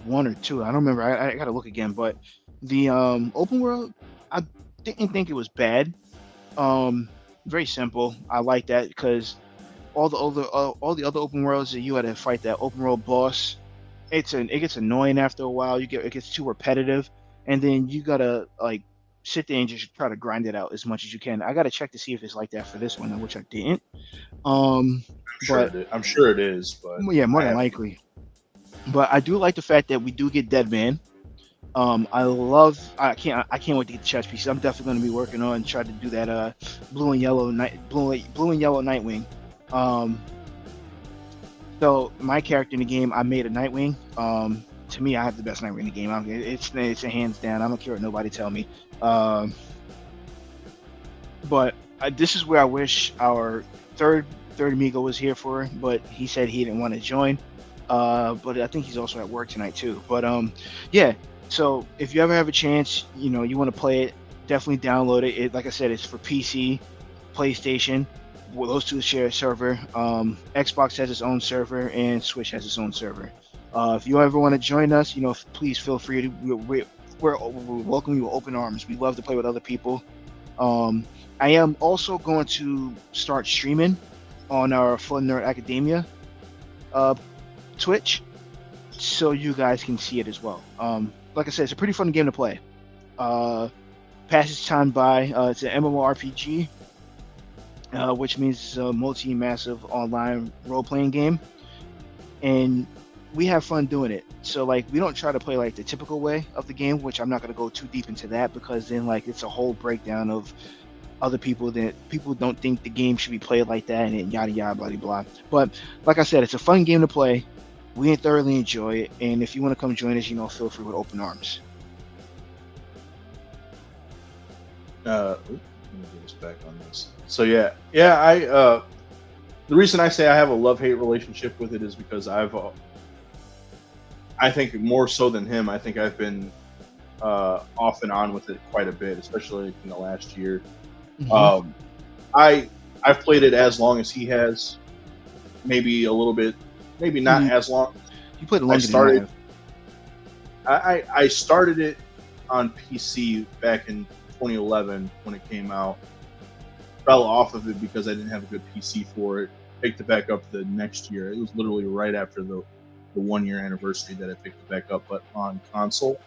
one or two. I don't remember. I got to look again. But the open world, I didn't think it was bad. Um, Very simple. I like that because all the other open worlds that you had to fight that open world boss, it gets annoying after a while. It gets too repetitive, and then you gotta like sit there and just try to grind it out as much as you can. I gotta check to see if it's like that for this one, which I didn't. Um, but I'm sure it is, but yeah, more I than have. likely. But I do like the fact that we do get Dead Man. I can't wait to get the chess pieces. I'm definitely going to be working on trying to do that blue and yellow Nightwing. Um, so my character in the game, I made a Nightwing. To me, I have the best Nightwing in the game. It's a hands down. I don't care what nobody tell me. Um, but this is where I wish our third amigo was here for, but he said he didn't want to join. But I think he's also at work tonight too. But yeah. So if you ever have a chance, you want to play it, definitely download it. Like I said, it's for PC, PlayStation. Well, those two share a server. Xbox has its own server, and Switch has its own server. If you ever want to join us, please feel free to. We're welcome you with open arms. We love to play with other people. I am also going to start streaming on our Fun Nerd Academia Twitch, so you guys can see it as well. Like I said, it's a pretty fun game to play. Passes time by. It's an MMORPG, which means it's a multi-massive online role-playing game, and we have fun doing it. So like, we don't try to play like the typical way of the game, which I'm not going to go too deep into that because then like it's a whole breakdown of other people that people don't think the game should be played like that and yada yada blah blah. But like I said, it's a fun game to play. We thoroughly enjoy it, and if you want to come join us, feel free with open arms. Let me get us back on this. So yeah. I the reason I say I have a love-hate relationship with it is because I think more so than him, I think I've been off and on with it quite a bit, especially in the last year. Mm-hmm. I've played it as long as he has, maybe a little bit, maybe not as long. You played it longer than I have. I started it on PC back in 2011 when it came out. Fell off of it because I didn't have a good PC for it. Picked it back up the next year. It was literally right after the 1 year anniversary that I picked it back up, but on console.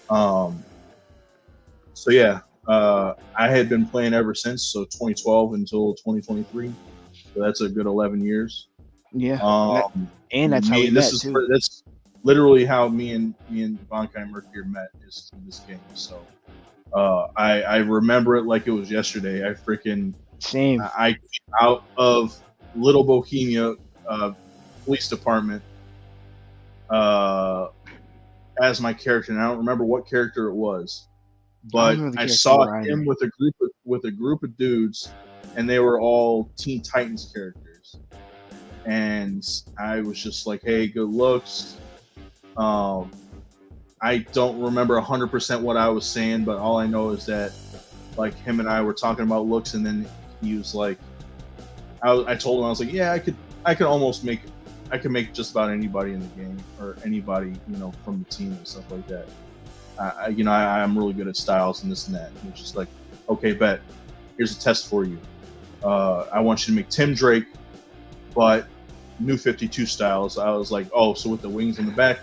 So yeah, I had been playing ever since. So 2012 until 2023. So that's a good 11 years. Yeah, and that's how we met too. literally how me and Bonkai Mercury met is in this game. So I remember it like it was yesterday. Same. I came out of Little Bohemia police department as my character, and I don't remember what character it was, I don't but remember the I character you saw were him either. with a group of dudes, and they were all Teen Titans characters, and I was just like, "Hey, good looks." Um, I don't remember 100% what I was saying, but all I know is that like him and I were talking about looks, and then he was like, I told him, I was like, yeah, I could almost make, I could make just about anybody in the game or anybody, from the team and stuff like that. I'm really good at styles and this and that. And he was just like, okay, bet. Here's a test for you. I want you to make Tim Drake, but new 52 styles. I was like, oh, so with the wings on the back?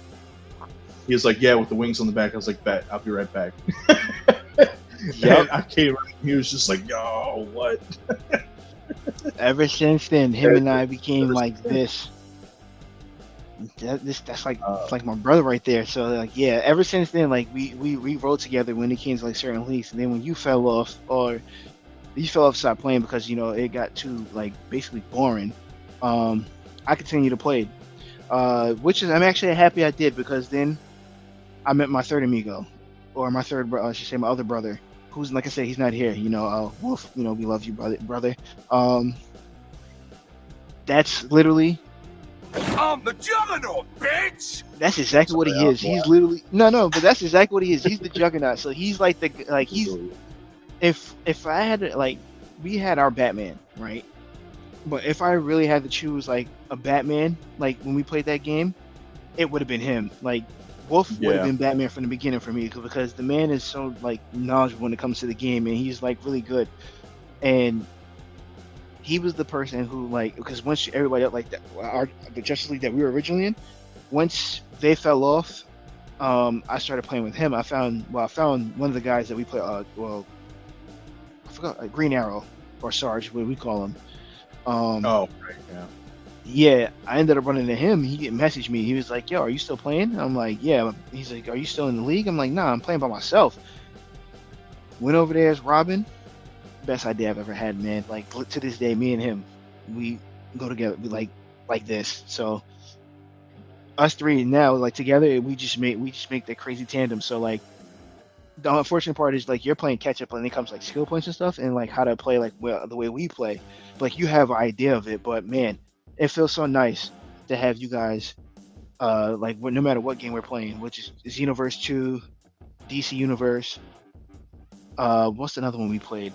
He was like, yeah, with the wings on the back. I was like, bet. I'll be right back. Yep. I came. He was just like, yo, what? Ever since then, him and I became like this. That's like it's like my brother right there. So like yeah, ever since then, like we rolled together when it came to like certain leagues, and then when you fell off or you fell off, stopped playing because it got too like basically boring. I continued to play, which is I'm actually happy I did because then I met my third amigo, or my third, I should say my other brother, who's like I said, he's not here. Wolf. We love you, brother. That's literally. I'm the Juggernaut, bitch! That's exactly what he is. He's literally no, but that's exactly what he is. He's the Juggernaut. So he's like he's if I had to, like, we had our Batman, right? But if I really had to choose like a Batman, like when we played that game, it would have been him. Like Wolf would have been Batman from the beginning for me because the man is so like knowledgeable when it comes to the game, and he's like really good. And he was the person who because once everybody else, like the Justice League that we were originally in, once they fell off, I started playing with him. I found one of the guys that we play. I forgot, Green Arrow or Sarge, what we call him. Oh, right, yeah. Yeah, I ended up running into him. He messaged me. He was like, "Yo, are you still playing?" I'm like, "Yeah." He's like, "Are you still in the league?" I'm like, "Nah, I'm playing by myself." Went over there as Robin. Best idea I've ever had, man. Like to this day, me and him, we go together, we like this. So us three now, like together, we just make that crazy tandem. So like the unfortunate part is like you're playing catch up when it comes to, like skill points and stuff, and like how to play like the way we play. Like you have an idea of it, but man, it feels so nice to have you guys, like no matter what game we're playing, which is Xenoverse 2, DC Universe. What's another one we played?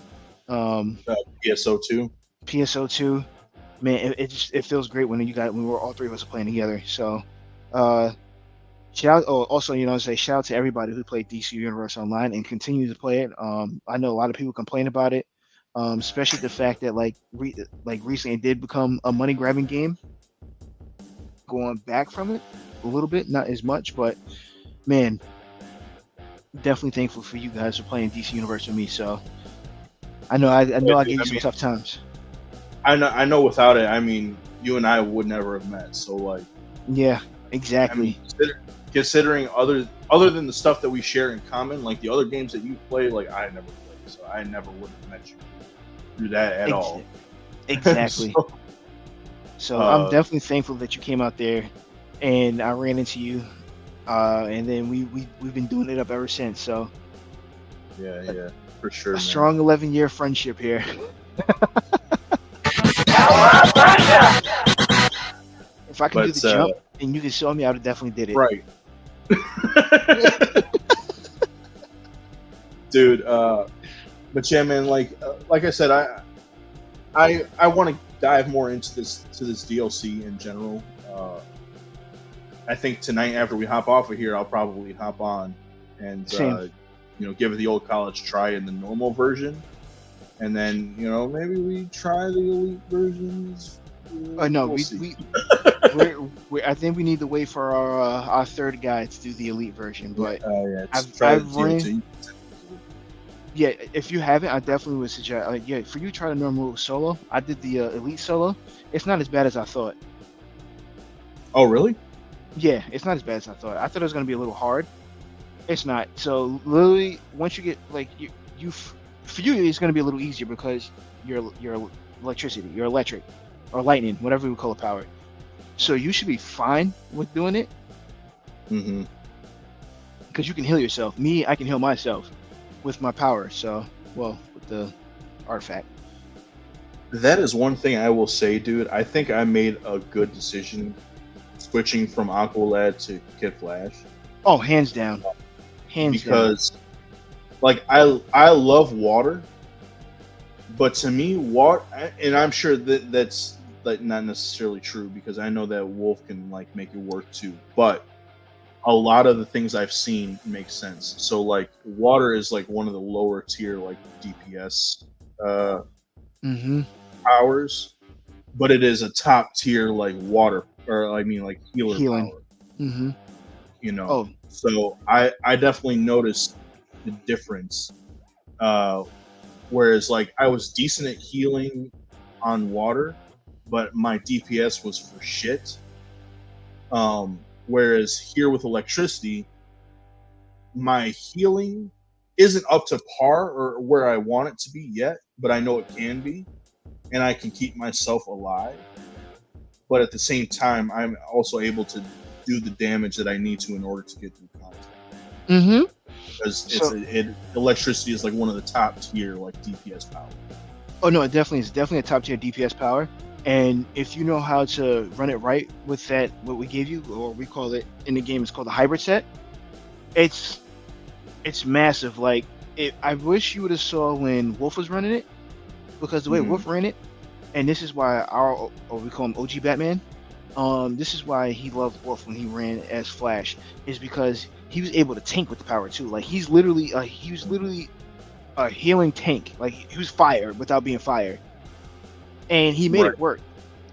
PSO2. PSO2, man, it feels great when we're all three of us are playing together. So, shout out, also shout out to everybody who played DC Universe Online and continue to play it. I know a lot of people complain about it, especially the fact that recently it did become a money grabbing game. Going back from it a little bit, not as much, but man, definitely thankful for you guys for playing DC Universe with me. So. I know I gave you some tough times. I know without it, I mean, you and I would never have met. So like, yeah, exactly. I mean, considering other than the stuff that we share in common, like the other games that you play, like I never played, so I never would have met you through that at all. Exactly. So I'm definitely thankful that you came out there, and I ran into you, and then we've been doing it up ever since. So yeah. For sure, strong 11-year friendship here. If I can do the jump and you can show me, I would definitely did it. Right. Dude, but yeah, man, like I said, I want to dive more into this DLC in general. I think tonight after we hop off of here, I'll probably hop on and give it the old college try in the normal version, and then maybe we try the elite versions. No, I think we need to wait for our third guy to do the elite version. But I've ran. Yeah, if you haven't, I definitely would suggest. For you to try the normal solo. I did the elite solo. It's not as bad as I thought. Oh, really? Yeah, it's not as bad as I thought. I thought it was gonna be a little hard. It's not. So literally, once you get like for you, it's gonna be a little easier because your electricity, your electric, or lightning, whatever we call it, power. So you should be fine with doing it Hmm. because you can heal yourself. Me, I can heal myself with my power. So, well, with the artifact. That is one thing I will say, dude. I think I made a good decision switching from Aqualad to Kid Flash Oh, hands down, hands down. because, like, I love water, but to me, water, and I'm sure that that's like not necessarily true because I know that Wolf can like make it work too, but a lot of the things I've seen make sense. So like water is like one of the lower tier like DPS uh Mm-hmm. powers, but it is a top tier like water or I mean like healer Healing. power, Mm-hmm. you know. Oh, So I definitely noticed the difference. Uh whereas like I was decent at healing on water, but my DPS was for shit. Whereas here with electricity, my healing isn't up to par or where I want it to be yet, but I know it can be, and I can keep myself alive. But at the same time, I'm also able to do the damage that I need to in order to get through content. mm-hmm. Because So, electricity is like one of the top tier like DPS power. oh no, it definitely is definitely a top tier DPS power. And if you know how to run it right with that, what we gave you, or we call it in the game, it's called the hybrid set. It's it's massive. Like I wish you would have saw when Wolf was running it, because the way Hmm. Wolf ran it, and this is why our, or we call him OG Batman. This is why he loved Wolf when he ran as Flash, is because he was able to tank with the power too. Like he was literally a healing tank. Like he was fire without being fire, and he made Right. it work.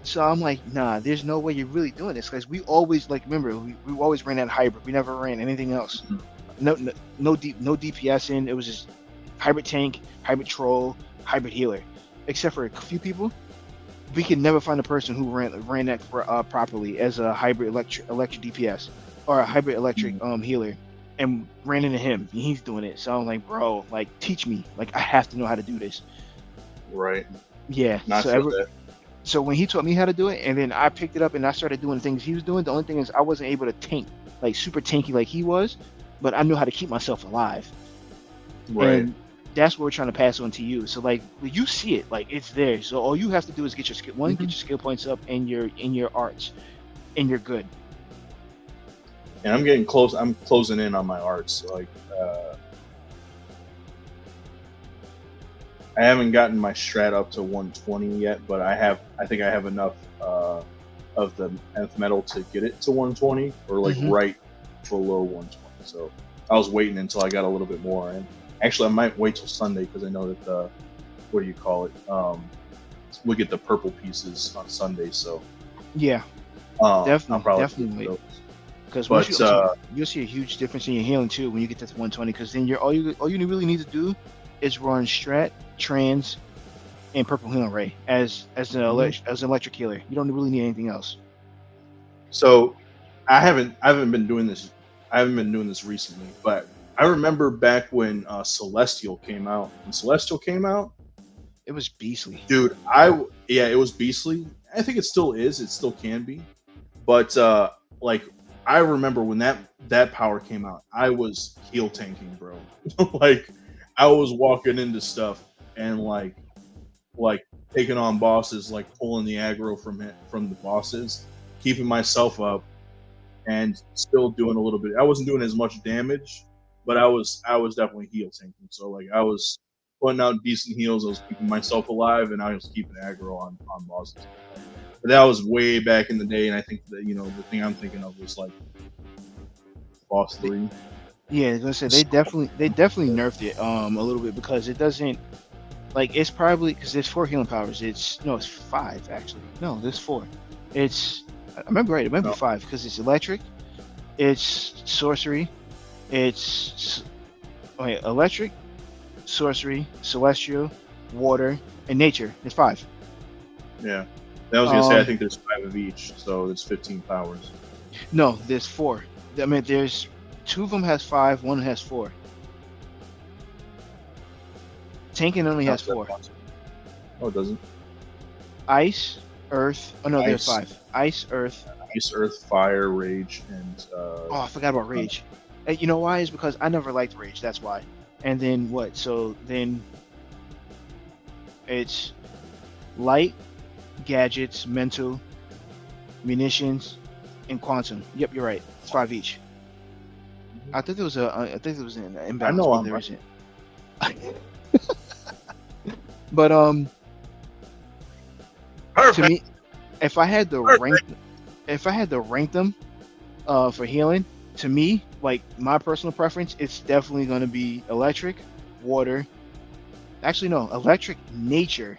So I'm like, nah, there's no way you're really doing this, because we always, like, remember, we always ran that hybrid. We never ran anything else. Mhm. No DPS in. It was just hybrid tank, hybrid troll, hybrid healer. Except for a few people, we could never find a person who ran that properly as a hybrid electric DPS or a hybrid electric Mhm. healer, and ran into him. And he's doing it. So I'm like, bro, like, teach me. Like, I have to know how to do this. Right. Yeah. Not feel that. So when he taught me how to do it, and then I picked it up and I started doing the things he was doing, the only thing is I wasn't able to tank like super tanky like he was, but I knew how to keep myself alive. Right. And that's what we're trying to pass on to you. So like you see it, like it's there. So all you have to do is get your skill one, get Hmm. your skill points up and your arts, and you're good. And I'm getting close. I'm closing in on my arts. Like I haven't gotten my strat up to 120 yet, but I have. I think I have enough of the nth metal to get it to 120, or like Hmm. right below 120. So I was waiting until I got a little bit more. And actually, I might wait till Sunday because I know that the what do you call it? We get the purple pieces on Sunday, so Yeah, I'll definitely, probably definitely get wait. those. Because once But you'll see a huge difference in your healing too when you get to 120. Because then all you really need to do is run strat, trans, and purple healing ray mhm. as an electric healer. You don't really need anything else. So I haven't been doing this. I haven't been doing this recently, but I remember back when Celestial came out. When Celestial came out, It was beastly. dude, yeah, it was beastly. I think it still is. It still can be, but like I remember when that power came out, I was heal tanking, bro. Like I was walking into stuff and like taking on bosses, like pulling the aggro from the bosses, keeping myself up and still doing a little bit. I wasn't doing as much damage, but I was definitely heal tanking. So like I was putting out decent heals. I was keeping myself alive, and I was keeping aggro on bosses. But that was way back in the day, and I think that the thing I'm thinking of was like boss They, 3. yeah, I was gonna say So, they definitely nerfed it a little bit, because it doesn't, like, it's probably because there's four healing powers. It's five actually. No, there's four. It's I remember right. It might be no, five because it's electric, it's sorcery, it's wait, electric, sorcery, celestial, water, and nature. It's five. yeah. I was gonna say I Um, think there's 5 of each, so there's 15 powers. No, there's 4. I mean, there's 2 of them has 5, one has 4. Tanking only How has is that 4. possible? Oh, it doesn't. Ice, Earth. Oh no, there's Ice, 5. Ice, Earth. ice, earth, fire, rage, and Oh, I forgot about Rage. You know why? Is because I never liked Rage. That's why. And then what? So then it's light, gadgets, mental, munitions, and quantum. Yep, you're right. It's 5 each. I think there was I think there was an I imbalance, know but I'm there right. isn't. But to Perfect. me, if I had to rank, Perfect. if I had to rank them, for healing, to me, like my personal preference, it's definitely going to be electric, water. Actually, no, electric, nature,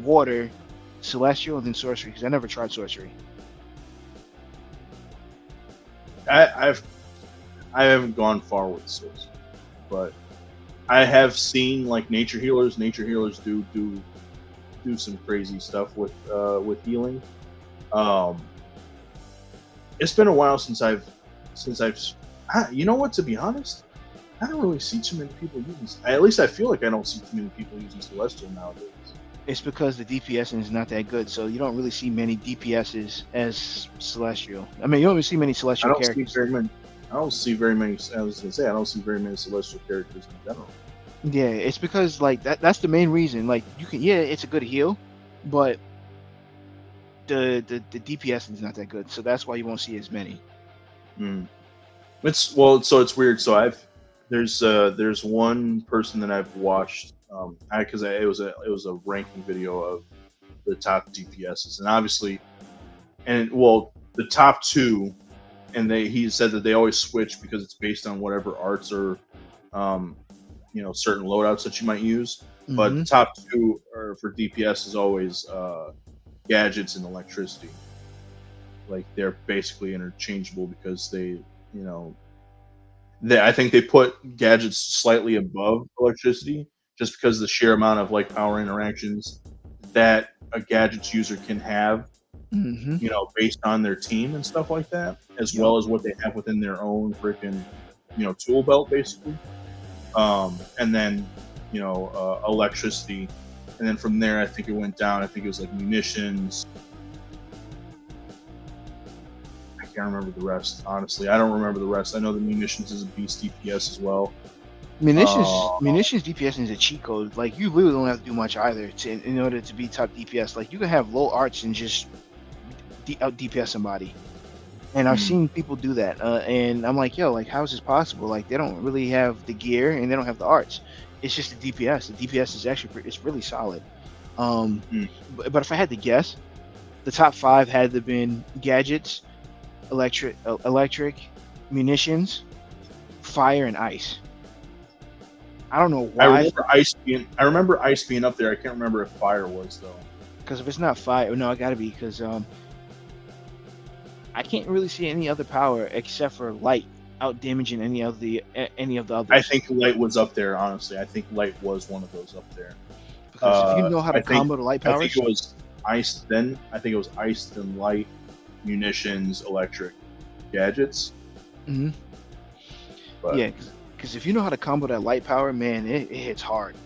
water, celestial, and then sorcery. Because I never tried sorcery. I've I haven't gone far with Souls, but I have seen like nature healers. Nature healers do some crazy stuff with healing. Um, it's been a while since I've you know what, to be honest, I don't really see too many people using. At least I feel like I don't see too many people using Celestial nowadays. It's because the DPS is not that good, so you don't really see many DPSs as celestial. I mean, you don't even see many I celestial don't see characters. very many. I don't see very many. I was gonna say I don't see very many Celestial characters in general. Yeah, it's because like that's the main reason. Like you can, yeah, it's a good heal, but the DPS is not that good, so that's why you won't see as many. Mm. It's well, so it's weird. So there's one person that I've watched because it was a ranking video of the top DPSs, and obviously, and well, the top two, and he said that they always switch because it's based on whatever arts or um, certain loadouts that you might use. But Hmm. the top two are for DPS is always gadgets and electricity. Like they're basically interchangeable because you know I think they put gadgets slightly above electricity just because of the sheer amount of like power interactions that a gadgets user can have, Hmm. based on their team and stuff like that, as Yep. well as what they have within their own freaking, tool belt basically. And then, electricity. And then from there, I think it went down. I think it was like munitions. I can't remember the rest. Honestly, I don't remember the rest. I know the munitions is a beast DPS as well. Munitions, Uh, munitions DPS is a cheat code. Like you literally don't have to do much either in order to be top DPS. Like you can have low arts and just out DPS somebody. And I've hmm. seen people do that, and I'm like, yo, like how is this possible? Like they don't really have the gear and they don't have the arts. It's just the DPS. The DPS is actually it's really solid. Um, Hmm. but if I had to guess, the top 5 had to have been gadgets, electric, munitions, fire, and ice. I don't know I why, remember ice being up there. I can't remember if fire was though. because if it's not fire, no, it got to be because I can't really see any other power except for light out damaging any of the I others. think light was up there. Honestly, I think light was one of those up there. Because if you know how to I think combo the light I think powers, it was ice. Then I think it was ice, then light, munitions, electric, gadgets. hmm But yeah, because if you know how to combo that light power, man, it hits hard.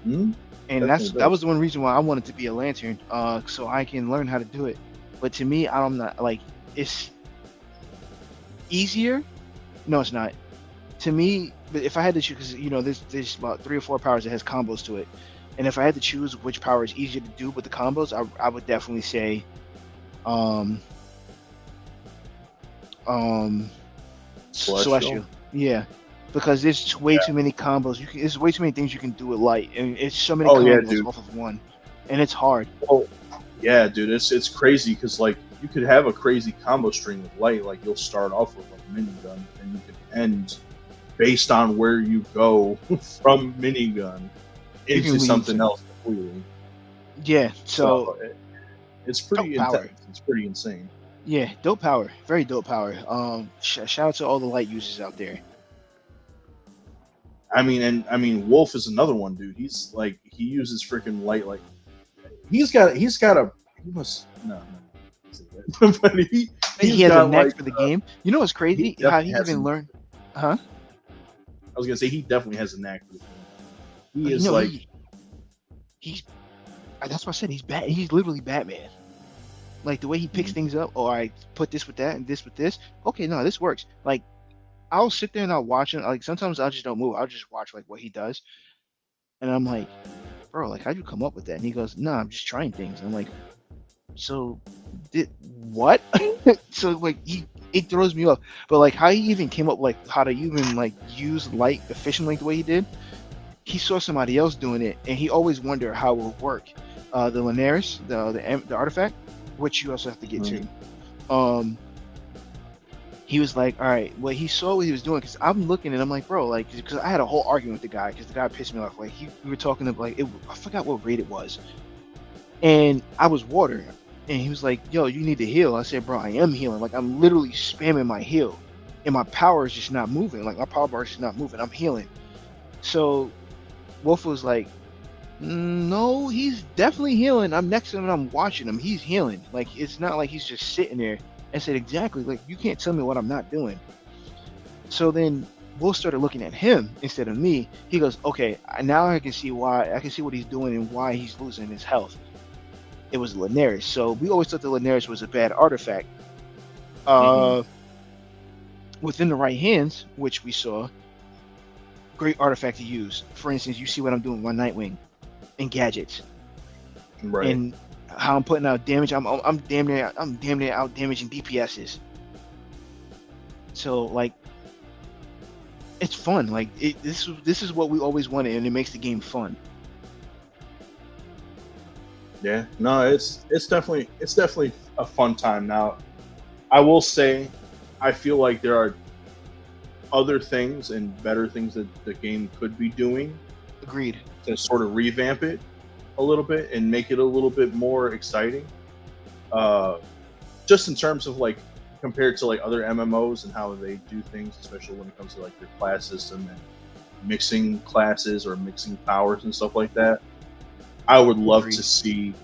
hmm, And definitely that does. was the one reason why I wanted to be a lantern, so I can learn how to do it. But to me, I'm not like it's easier. No, it's not. To me, but if I had to choose, because there's about 3 or 4 powers that has combos to it, and if I had to choose which power is easier to do with the combos, I would definitely say, um, um, Celestial. Celestial. Yeah, because there's way too many combos. There's way too many things you can do with light, and it's so many Oh yeah, combos dude. off of one, and it's hard. Oh yeah, dude. It's crazy because like you could have a crazy combo string with light. Like you'll start off with like minigun, and you can end based on where you go from minigun You into can leave. something else completely. Yeah, So so it's dope pretty power. intense. It's pretty insane. Yeah, dope power. Very dope power. Shout out to all the light users out there. I mean, Wolf is another one, dude. He's like he uses freaking light. Like he must no, no, no, but He he's has a got knack like for the game. You know what's he crazy? How he definitely has even some. learned, huh? I was gonna say he definitely has a knack for the game. He You is know, like he's that's what I said. He's bad. He's literally Batman. Like the way he picks mm, things up. Oh, I put this with that and this with this. Okay, no, this works. Like I'll sit there and I'll watch it. Like sometimes I just don't move. I'll just watch like what he does, and I'm like, bro, like how'd you come up with that? And he goes, no, I'm just trying things. And I'm like, so did what? So like it throws me off. But like how he even came up like how to even like use light efficiently the way he did. He saw somebody else doing it, and he always wondered how it would work. The Linares, the artifact, which you also have to get mm, to. Um, he was like, all right, well, he saw what he was doing because I'm looking and I'm like, bro, like, because I had a whole argument with the guy because the guy pissed me off. Like, we were talking about like, I forgot what raid it was, and I was water, and he was like, yo, you need to heal. I said, bro, I am healing. Like, I'm literally spamming my heal, and my power is just not moving. Like, my power bar is just not moving. I'm healing. So Wolf was like, no, he's definitely healing. I'm next to him and I'm watching him. He's healing. Like it's not like he's just sitting there. I said, exactly. Like you can't tell me what I'm not doing. So then Wolf started looking at him instead of me. He goes, okay, now I can see why. I can see what he's doing and why he's losing his health. It was Linares. So we always thought the Linares was a bad artifact. mm-hmm. Within the right hands, which we saw, great artifact to use. For instance, you see what I'm doing with my Nightwing and gadgets. Right. And how I'm putting out damage. I'm damn near out damaging DPSs. So like it's fun. Like this is what we always wanted, and it makes the game fun. Yeah. No, it's definitely a fun time. Now, I will say, I feel like there are other things and better things that the game could be doing Agreed. to sort of revamp it a little bit and make it a little bit more exciting. Just in terms of like compared to like other MMOs and how they do things, especially when it comes to like their class system and mixing classes or mixing powers and stuff like that. I would love Agreed. to see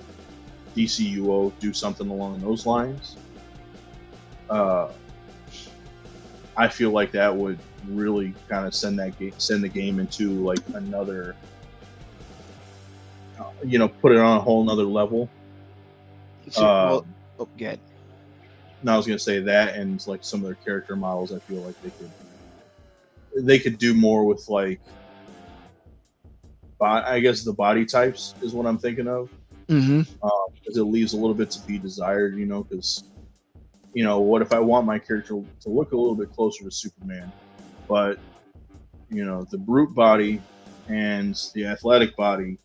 DCUO do something along those lines. Uh, I feel like that would really kind of send the game into like another, put it on a whole nother level. Well, oh, good. And I was gonna say that, and like some of their character models, I feel like they could do more with like, I guess the body types is what I'm thinking of, Mm-hmm. because it leaves a little bit to be desired, because what if I want my character to look a little bit closer to Superman, but the brute body and the athletic body,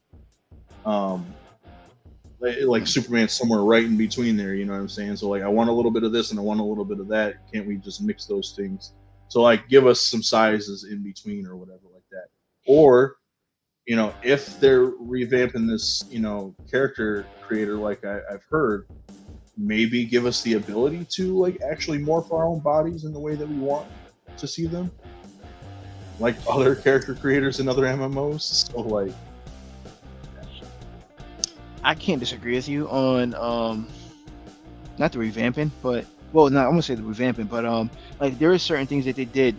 like Superman's somewhere right in between there. You know what I'm saying? So like, I want a little bit of this and I want a little bit of that. Can't we just mix those things? So like, give us some sizes in between or whatever like that. Or if they're revamping this, character creator, like I've heard, maybe give us the ability to like actually morph our own bodies in the way that we want to see them, like other character creators in other MMOs. So like, I can't disagree with you on not the revamping, but well, no, I'm gonna say the revamping, but like there are certain things that they did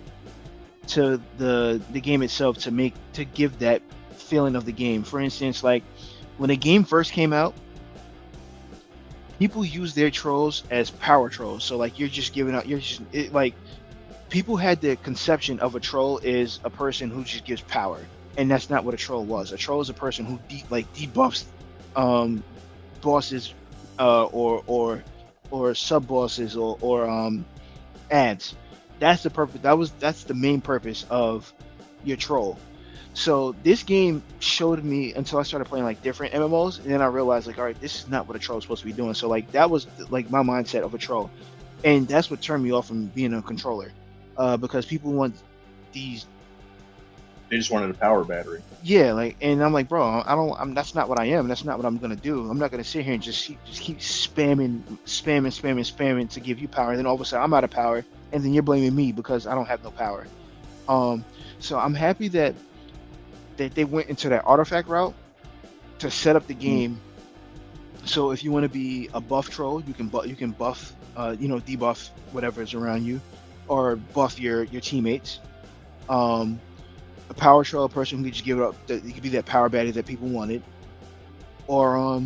to the game itself to give that feeling of the game. For instance, like when the game first came out, people use their trolls as power trolls. So like you're just giving out, like people had the conception of a troll is a person who just gives power, and that's not what a troll was. A troll is a person who debuffs bosses or sub bosses or ads. That's the purpose. That's the main purpose of your troll. So this game showed me until I started playing like different MMOs, and then I realized like, all right, this is not what a troll is supposed to be doing. So like that was like my mindset of a troll, and that's what turned me off from being a controller, because people want these. they just wanted a power battery. Yeah, like, and I'm like, bro, that's not what I am. That's not what I'm gonna do. I'm not gonna sit here and just keep spamming to give you power. And then all of a sudden I'm out of power, and then you're blaming me because I don't have no power. So I'm happy that they went into that artifact route to set up the game So if you want to be a buff troll, you can buff, debuff whatever is around you, or buff your teammates. Um, a power troll, a person who could just give it up. You could be that power baddie that people wanted, or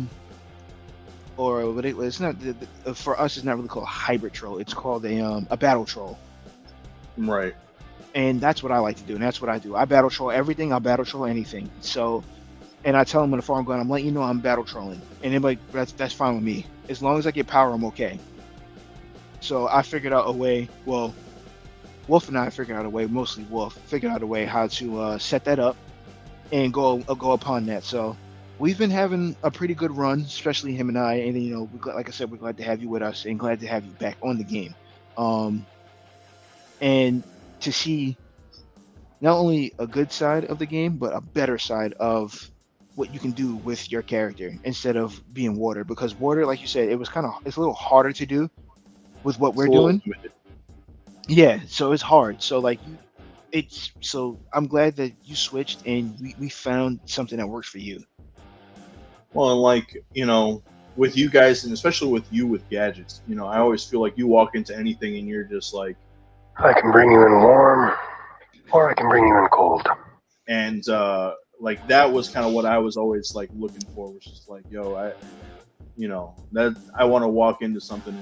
it's not for us. It's not really called a hybrid troll. It's called a battle troll, Right. and that's what I like to do, and that's what I do. I battle troll everything. I battle troll anything. So, and I tell them when the farm going, I'm letting you know I'm battle trolling, and they're like, that's fine with me. As long as I get power, I'm okay. So I figured out a way. Well, Wolf and I figured out a way. Mostly Wolf figured out a way how to set that up and go upon that. So we've been having a pretty good run, especially him and I. And then, like I said, we're glad to have you with us and glad to have you back on the game. And to see not only a good side of the game, but a better side of what you can do with your character instead of being water. Because water, like you said, it's a little harder to do with what we're doing. Yeah, so it's hard. So so I'm glad that you switched and we found something that works for you. Well, and like, with you guys, and especially with you with gadgets, I always feel like you walk into anything and you're just like, I can bring you in warm, or I can bring you in cold. And like that was kind of what I was always like looking for, which is like, yo, that I want to walk into something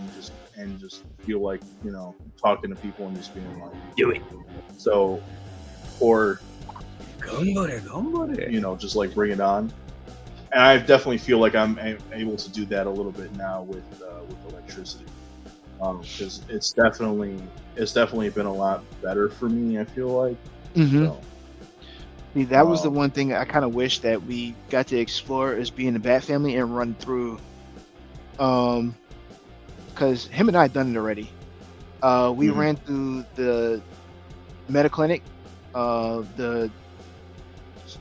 and just feel like, talking to people and just being like, Do it. So, or Gambare. just like bring it on. And I definitely feel like I'm able to do that a little bit now with electricity, because it's definitely been a lot better for me. I feel like. Mm-hmm. So, See, that was the one thing I kind of wish that we got to explore as being the Bat Family and run through. Because him and I had done it already. We ran through the Meta Clinic, the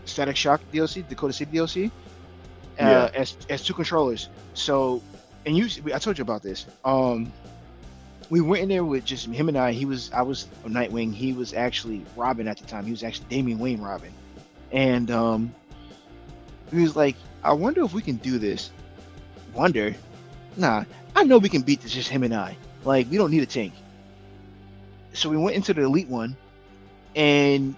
Static Shock DLC, Dakota City DLC, as two controllers. So, and I told you about this. We went in there with just him and I. I was Nightwing. He was actually Robin at the time. He was actually Damian Wayne Robin. And he was like, I wonder if we can do this. Wonder? Nah, I know we can beat this, just him and I. Like, we don't need a tank. So we went into the Elite one, and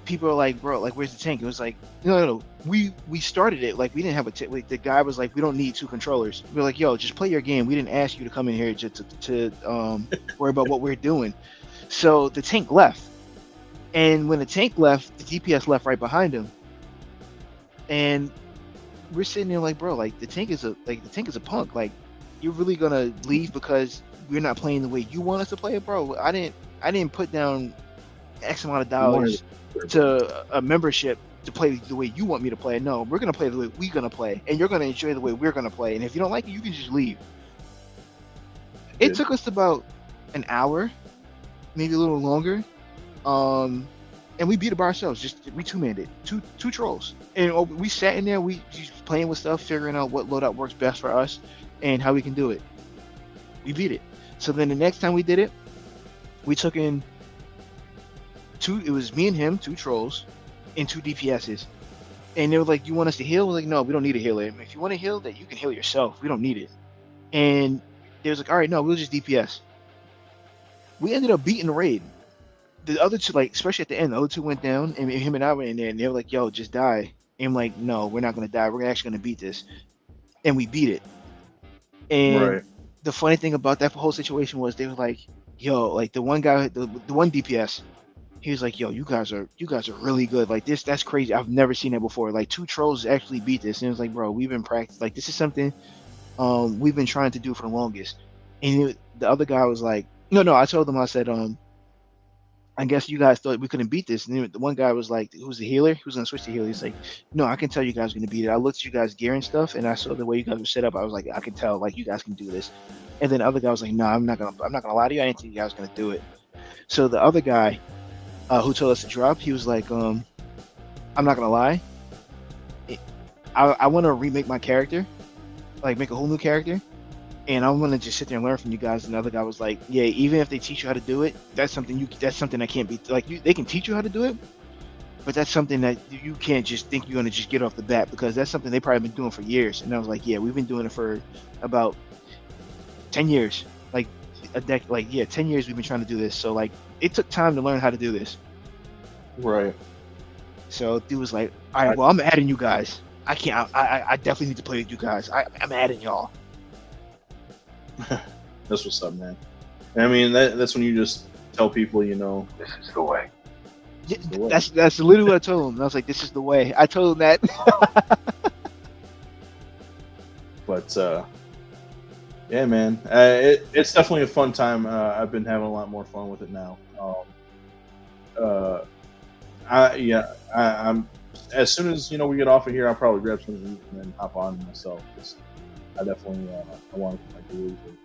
people are like, bro, like, where's the tank? It was like, no. We started it. Like, we didn't have a tank. Like, the guy was like, we don't need two controllers. We were like, yo, just play your game. We didn't ask you to come in here just to worry about what we're doing. So the tank left. And when the tank left, the DPS left right behind him. And we're sitting there like, bro, like the tank is a punk. Like, you're really gonna leave because we're not playing the way you want us to play it, bro? I didn't put down X amount of dollars to a membership to play the way you want me to play. No, we're gonna play the way we're gonna play, and you're gonna enjoy the way we're gonna play. And if you don't like it, you can just leave. It took us about an hour, maybe a little longer. And we beat it by ourselves. We two-manned it, two trolls, and we sat in there. We just playing with stuff, figuring out what loadout works best for us and how we can do it. We beat it. So then the next time we did it, we took in two. It was me and him, two trolls, and two DPSs. And they were like, "You want us to heal?" We're like, "No, we don't need a healer. If you want to heal, that you can heal yourself. We don't need it." And they was like, "All right, no, we'll just DPS." We ended up beating the raid. The other two, like, especially at the end, the other two went down, and him and I went in there, and they were like, "Yo, just die." And I'm like, "No, we're not gonna die. We're actually gonna beat this," and we beat it. And the funny thing about that whole situation was they were like, "Yo," like the one guy, the one DPS, he was like, "Yo, you guys are really good. Like that's crazy. I've never seen that before. Like two trolls actually beat this." And it was like, "Bro, we've been practicing. Like this is something we've been trying to do for the longest." And the other guy was like, "No." I told him, I said, I guess you guys thought we couldn't beat this. And the one guy was like, who's the healer? Who's going to switch to healer? He's like, "No, I can tell you guys are going to beat it. I looked at you guys' gear and stuff, and I saw the way you guys were set up. I was like, I can tell, like, you guys can do this." And then the other guy was like, "No, I'm not gonna lie to you. I didn't think you guys were going to do it." So the other guy who told us to drop, he was like, "I'm not going to lie. I want to remake my character, like make a whole new character. And I'm gonna just sit there and learn from you guys." And the other guy was like, "Yeah, even if they teach you how to do it, that's something that can't be like they can teach you how to do it, but that's something that you can't just think you're gonna just get off the bat, because that's something they probably been doing for years. And I was like, yeah, we've been doing it for about 10 years, like a decade, like yeah, 10 years we've been trying to do this. So like it took time to learn how to do this. Right. So dude was like, all right, well, I'm adding you guys. I can't. I definitely need to play with you guys. I'm adding y'all. That's what's up, man. And I mean, that's when you just tell people, you know, This is the way. Yeah, is the way. that's literally what I told him. And I was like, this is the way. I told him that. But yeah, man, it's definitely a fun time. I've been having a lot more fun with it now. I'm as soon as we get off of here, I'll probably grab something to eat and then hop on myself. 'Cause I definitely I want to get my groove and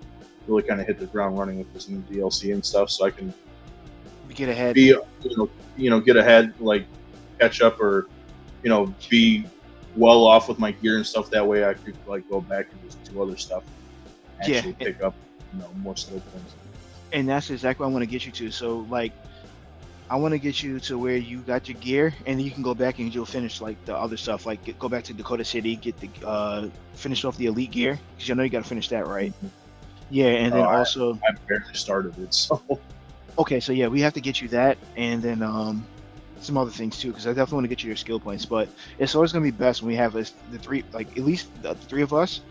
really kind of hit the ground running with this new DLC and stuff, so I can Get ahead. be get ahead, like catch up, or be well off with my gear and stuff. That way I could like go back and just do other stuff, Yeah, actually pick up more skill points. and that's exactly what I want to get you to. So like, I want to get you to where you got your gear, and then you can go back and you'll finish like the other stuff. Like go back to Dakota City, get the finish off the elite gear, because you know you got to finish that, right? Yeah, and then also I barely started it, so okay, so yeah, we have to get you that, and then some other things too, because I definitely want to get you your skill points. But it's always gonna be best when we have the three, like at least the three of us,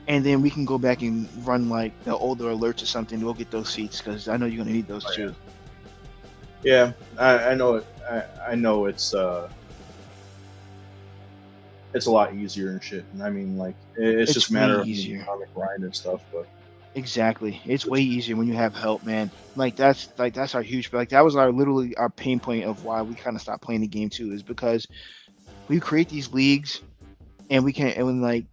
and then we can go back and run like the older alerts or something. We'll get those seats, because I know you're gonna need those too. yeah, I know it. I know it's a lot easier and shit. And I mean, like it's just a matter way of easier. on the grind and stuff. But Exactly, it's way easier when you have help, man. Like that's our huge, like that was our literally our pain point of why we kind of stopped playing the game too, is because we create these leagues and we can't, and when like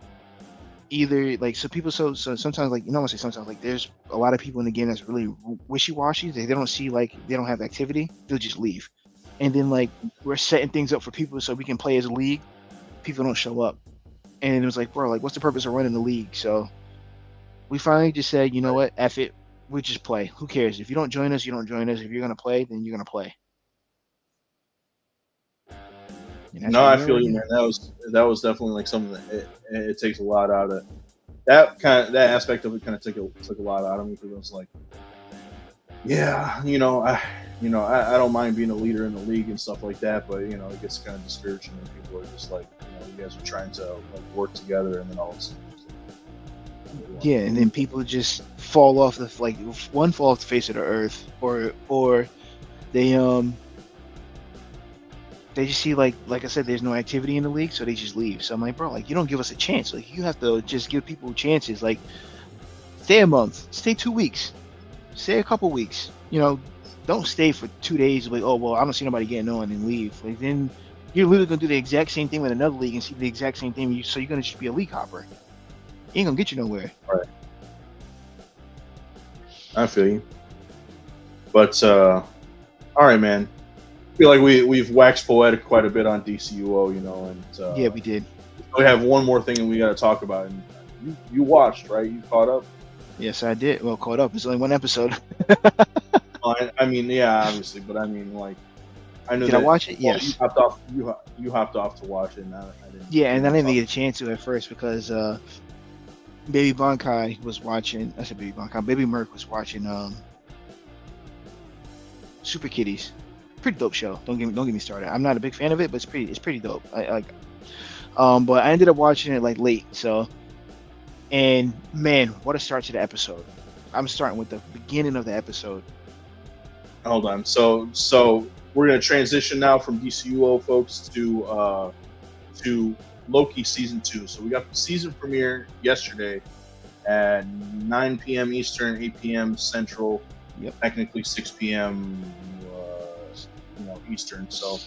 either like so people so sometimes, like I want to say sometimes, like there's a lot of people in the game that's really wishy-washy. They don't see, like they don't have activity, they'll just leave. And then like we're setting things up for people so we can play as a league, people don't show up. And it was like, bro, like what's the purpose of running the league? So we finally just said, you know what, F it, we just play. Who cares? If you don't join us, you don't join us. If you're gonna play, then you're gonna play. And that's no, where I we are feel right you, now. man. That was definitely like something that it takes a lot out of that aspect of it. Kind of took a lot out of me, because it was like, yeah, I don't mind being a leader in the league and stuff like that, but it gets kind of discouraging when people are just like, you guys are trying to like work together, and then all of a sudden, Yeah, and then people just fall off the, like one fall off the face of the earth, or they just see, like I said, there's no activity in the league, so they just leave. So I'm like, bro, like you don't give us a chance. Like you have to just give people chances. Like stay a month, stay 2 weeks, stay a couple weeks. Don't stay for 2 days. Like, oh well, I don't see nobody getting on, and leave. Like then you're literally gonna do the exact same thing with another league and see the exact same thing. So you're gonna just be a league hopper. Ain't gonna get you nowhere. right. I feel you, but all right, man. I feel like we've waxed poetic quite a bit on DCUO, and Yeah, we did. we have one more thing and we got to talk about. And you watched, right? You caught up. Yes, I did. Well, caught up. It's only one episode. I mean, yeah, obviously, but I mean, like, I knew Did that. I watch it? Well, Yes. you hopped off. You hopped off to watch it, and I didn't. Yeah, and I didn't even get a chance to at first, because Baby Bonkai was watching. I said Baby Bonkai. Baby Merc was watching Super Kitties. Pretty dope show. Don't get me started. I'm not a big fan of it, but it's pretty dope. I like. But I ended up watching it like late. So, and man, what a start to the episode. I'm starting with the beginning of the episode. Hold on. So we're gonna transition now from DCUO folks to Loki season 2. So we got the season premiere yesterday at 9 p.m. Eastern, 8 p.m. Central. Yep. Technically 6 p.m. Eastern. So,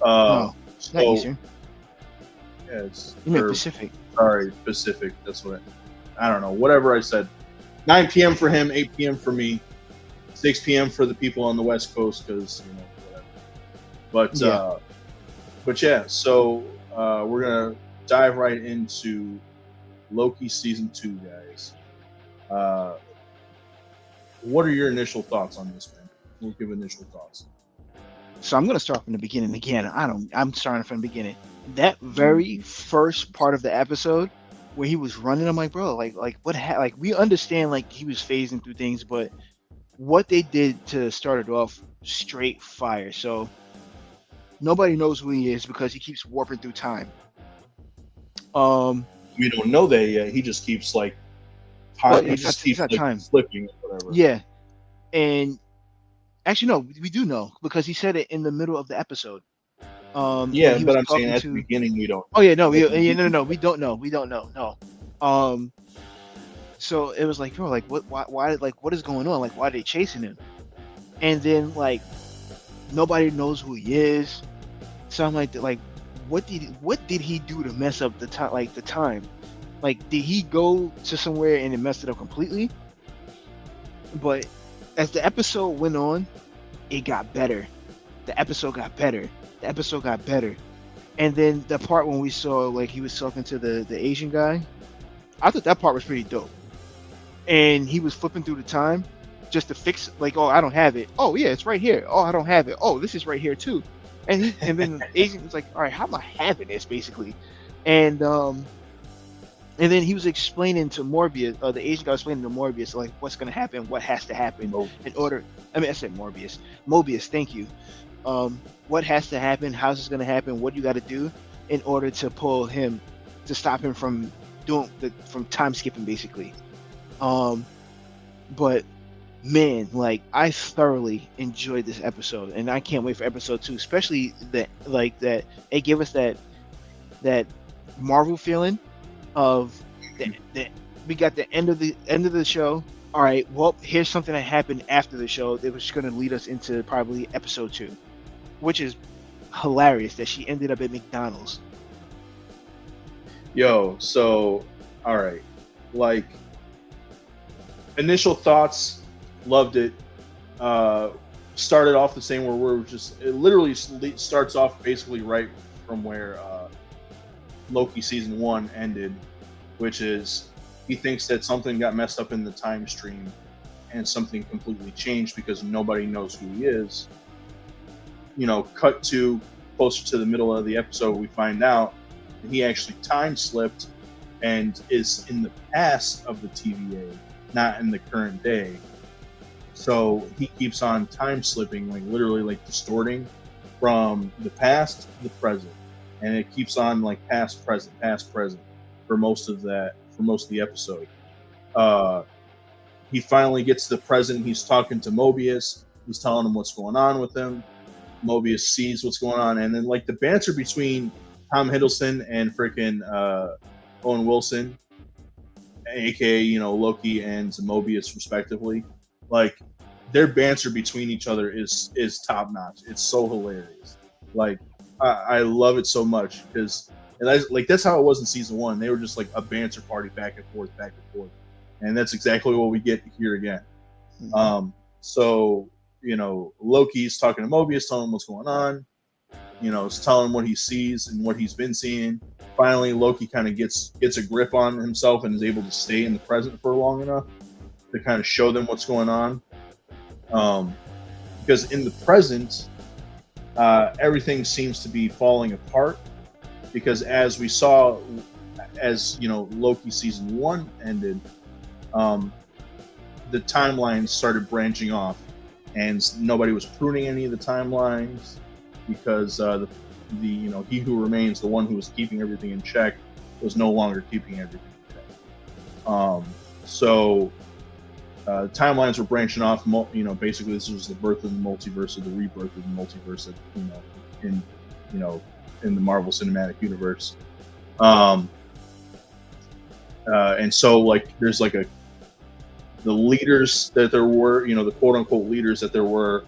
No, so not Eastern. yeah, it's You mean or- Pacific. Sorry, Pacific. That's what I don't know. Whatever I said. 9 p.m. for him, 8 p.m. for me, 6 p.m. for the people on the West Coast, because whatever. But yeah. So we're gonna dive right into Loki season 2, guys. What are your initial thoughts on this, man? We'll give initial thoughts. So I'm gonna start from the beginning again. I'm starting from the beginning. That very first part of the episode where he was running, I'm like, bro, like what like we understand like he was phasing through things, but what they did to start it off straight fire. So nobody knows who he is because he keeps warping through time. Um We don't know that yet. He just keeps like well he it's not just it's keeps not like time. slipping or whatever. Yeah. And actually no, we do know because he said it in the middle of the episode. When Yeah, he but was I'm saying talking at the to beginning we don't oh yeah, no, know. At the no, beginning, we don't know. We don't know. No. So it was like, bro, like what why like what is going on? Like why are they chasing him? And then like nobody knows who he is. So I'm like what did he do to mess up the time like the time? Like did he go to somewhere and it messed it up completely? But as the episode went on, it got better. The episode got better. The episode got better. And then the part when we saw like he was talking to the Asian guy, I thought that part was pretty dope. And he was flipping through the time just to fix like, oh, I don't have it. Oh yeah, it's right here. Oh, I don't have it. Oh, this is right here too. And then the Asian was like, all right, how am I having this basically? And then he was explaining to Morbius, the Asian guy was explaining to Morbius like what's gonna happen, what has to happen in order. I mean, I said Morbius, Mobius. Thank you. What has to happen? How's this gonna happen? What you got to do in order to pull him to stop him from from time skipping basically. Um, but man, like I thoroughly enjoyed this episode, and I can't wait for episode 2, especially that like that it gave us that Marvel feeling of that we got the end of the show. All right, well, here's something that happened after the show that was going to lead us into probably episode 2, which is hilarious that she ended up at McDonald's. Yo, so all right, like initial thoughts, loved it. Started off the same where we're just it literally starts off basically right from where Loki season 1 ended, which is he thinks that something got messed up in the time stream and something completely changed because nobody knows who he is. You know, cut to closer to the middle of the episode, we find out that he actually time slipped and is in the past of the TVA, not in the current day. So he keeps on time slipping, like literally like distorting from the past to the present. And it keeps on like past, present for most of the episode. He finally gets to the present. He's talking to Mobius. He's telling him what's going on with him. Mobius sees what's going on, and then like the banter between Tom Hiddleston and freaking Owen Wilson, aka Loki and Mobius respectively, like their banter between each other is top notch. It's so hilarious. Like I love it so much because that's how it was in season 1. They were just like a banter party back and forth, and that's exactly what we get here again. Mhm. So Loki's talking to Mobius, telling him what's going on. It's telling him what he sees and what he's been seeing. Finally, Loki kind of gets a grip on himself and is able to stay in the present for long enough to kind of show them what's going on. Because in the present, everything seems to be falling apart. Because as we saw, Loki season 1 ended, the timelines started branching off, and nobody was pruning any of the timelines because he who remains, the one who was keeping everything in check, was no longer keeping everything in check. So timelines were branching off. Basically, this was the birth of the multiverse, or the rebirth of the multiverse. In the Marvel Cinematic Universe. And so like there's like the leaders that there were, the quote unquote leaders that there were,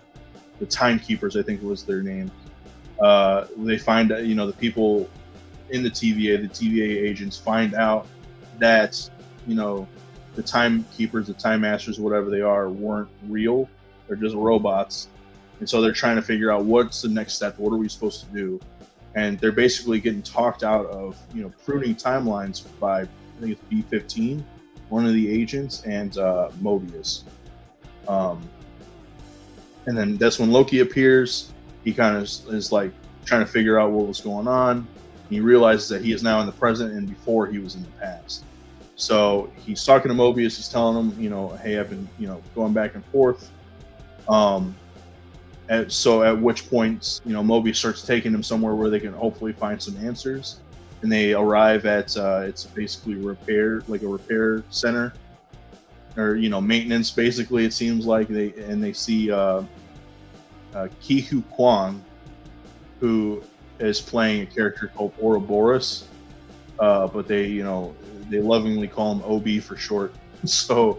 the timekeepers, I think was their name. They find the people in the TVA agents find out that the timekeepers, the time masters, whatever they are, weren't real. They're just robots. And so they're trying to figure out what's the next step. What are we supposed to do? And they're basically getting talked out of pruning timelines by, I think it's B-15, one of the agents, and Mobius. And then that's when Loki appears, he kind of is like trying to figure out what was going on. He realizes that he is now in the present, and before he was in the past. So he's talking to Mobius. He's telling him, hey, I've been, going back and forth. So at which point, Mobius starts taking him somewhere where they can hopefully find some answers. And they arrive at it's basically a repair center, or maintenance. Basically, it seems like they see Ki-Hu Kwan, who is playing a character called Ouroboros, but they lovingly call him OB for short. So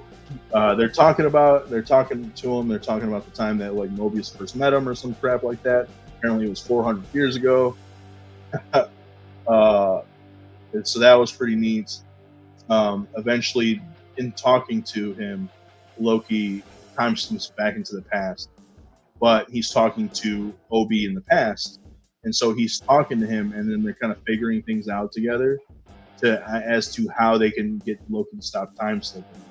they're talking to him. They're talking about the time that like Mobius first met him or some crap like that. Apparently, it was 400 years ago. So that was pretty neat. Eventually, in talking to him, Loki time slips back into the past, but he's talking to OB in the past, and so he's talking to him, and then they're kind of figuring things out together as to how they can get Loki to stop time slipping.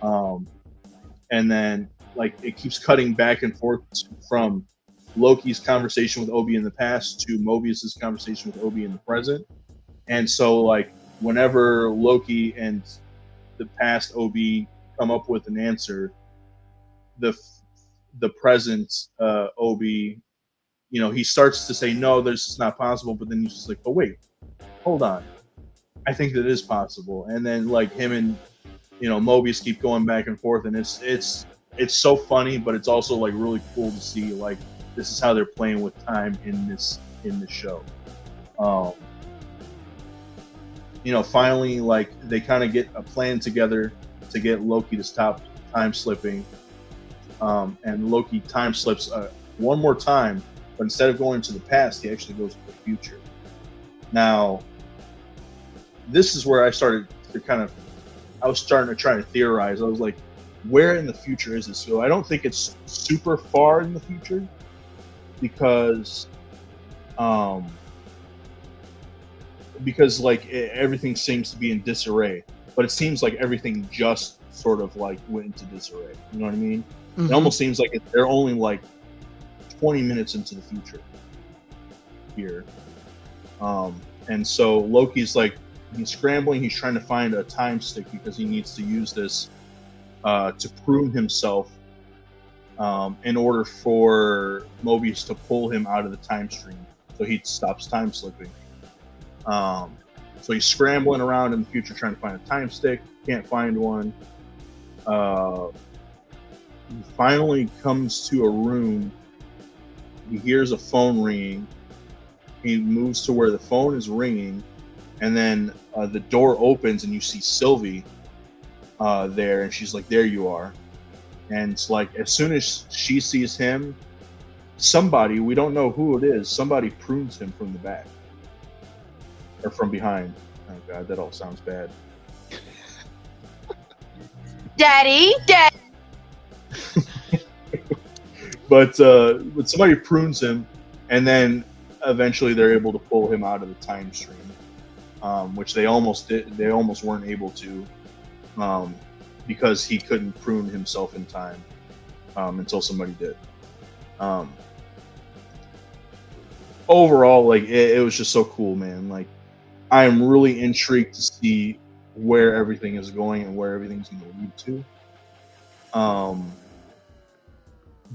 And then like it keeps cutting back and forth from Loki's conversation with OB in the past to Mobius's conversation with OB in the present. And so like whenever Loki and the past OB come up with an answer, the present OB, he starts to say, no, this is not possible. But then he's just like, oh, wait, hold on. I think that is possible. And then like him and, Mobius keep going back and forth. And it's so funny, but it's also like really cool to see like this is how they're playing with time in this show. Finally, like they kind of get a plan together to get Loki to stop time slipping. And Loki time slips one more time, but instead of going to the past, he actually goes to the future. Now, this is where I started to I was starting to try to theorize. I was like, where in the future is this? So I don't think it's super far in the future because like everything seems to be in disarray, but it seems like everything just sort of like went into disarray. You know what I mean? Mm-hmm. It almost seems like they're only like 20 minutes into the future here. And so Loki's like, he's scrambling. He's trying to find a time stick because he needs to use this to prune himself in order for Mobius to pull him out of the time stream so he stops time slipping. So he's scrambling around in the future trying to find a time stick. Can't find one. He finally comes to a room. He hears a phone ringing. He moves to where the phone is ringing, and then the door opens and you see Sylvie there, and she's like, there you are. And it's like, as soon as she sees him, somebody, we don't know who it is, somebody prunes him from the back. Or from behind. Oh god, that all sounds bad. Daddy. But somebody prunes him, and then eventually they're able to pull him out of the time stream, which they almost did. They almost weren't able to, because he couldn't prune himself in time until somebody did. Overall, like it was just so cool, man. Like I am really intrigued to see where everything is going and where everything's going to lead to.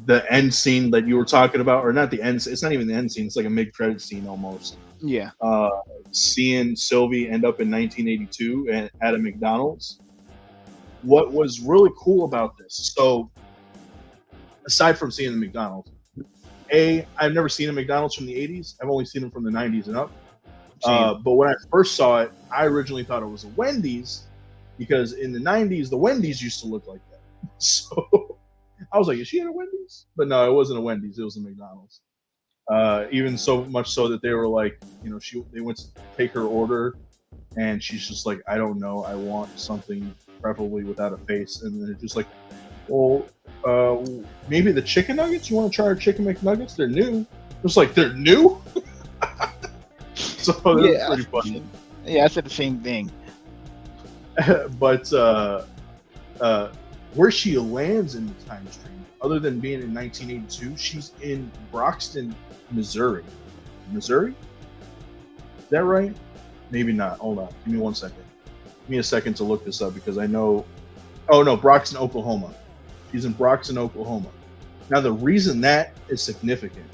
The end scene that you were talking about, or not the end, it's not even the end scene, it's like a mid-credit scene almost. Yeah. Seeing Sylvie end up in 1982 at a McDonald's. What was really cool about this, so aside from seeing the McDonald's, I've never seen a McDonald's from the 80s. I've only seen them from the 90s and up. But when I first saw it, I originally thought it was a Wendy's, because in the 90s, the Wendy's used to look like that. So I was like, is she at a Wendy's? But no, it wasn't a Wendy's. It was a McDonald's. Even so much so that they were like, they went to take her order, and she's just like, I don't know. I want something preferably without a face. And then it's just like, well, maybe the chicken nuggets? You want to try our chicken McNuggets? They're new. It's like, they're new? So that's pretty funny. Yeah, I said the same thing. But where she lands in the time stream other than being in 1982, she's in Broxton, Missouri. Missouri? Is that right? Maybe not. Hold on. Give me 1 second. Give me a second to look this up because I know. Oh, no, Broxton, Oklahoma. She's in Broxton, Oklahoma. Now, the reason that is significant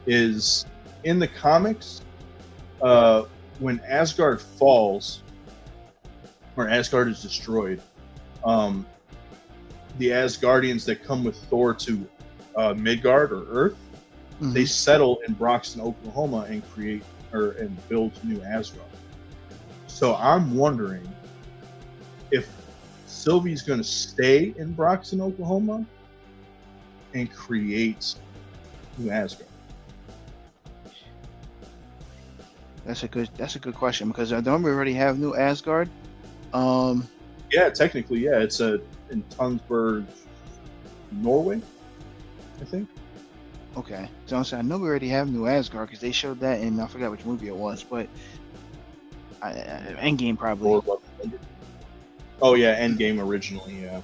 is in the comics, when Asgard falls, or Asgard is destroyed, the Asgardians that come with Thor to Midgard or Earth, they settle in Broxton, Oklahoma, and create and build new Asgard. So I'm wondering if Sylvie's going to stay in Broxton, Oklahoma, and create new Asgard. That's a good question because don't we already have new Asgard? Yeah, technically, yeah. It's in Tønsberg, Norway, I think. Okay, so I know we already have new Asgard because they showed that in I forgot which movie it was, but Endgame probably. Oh yeah, Endgame originally, yeah.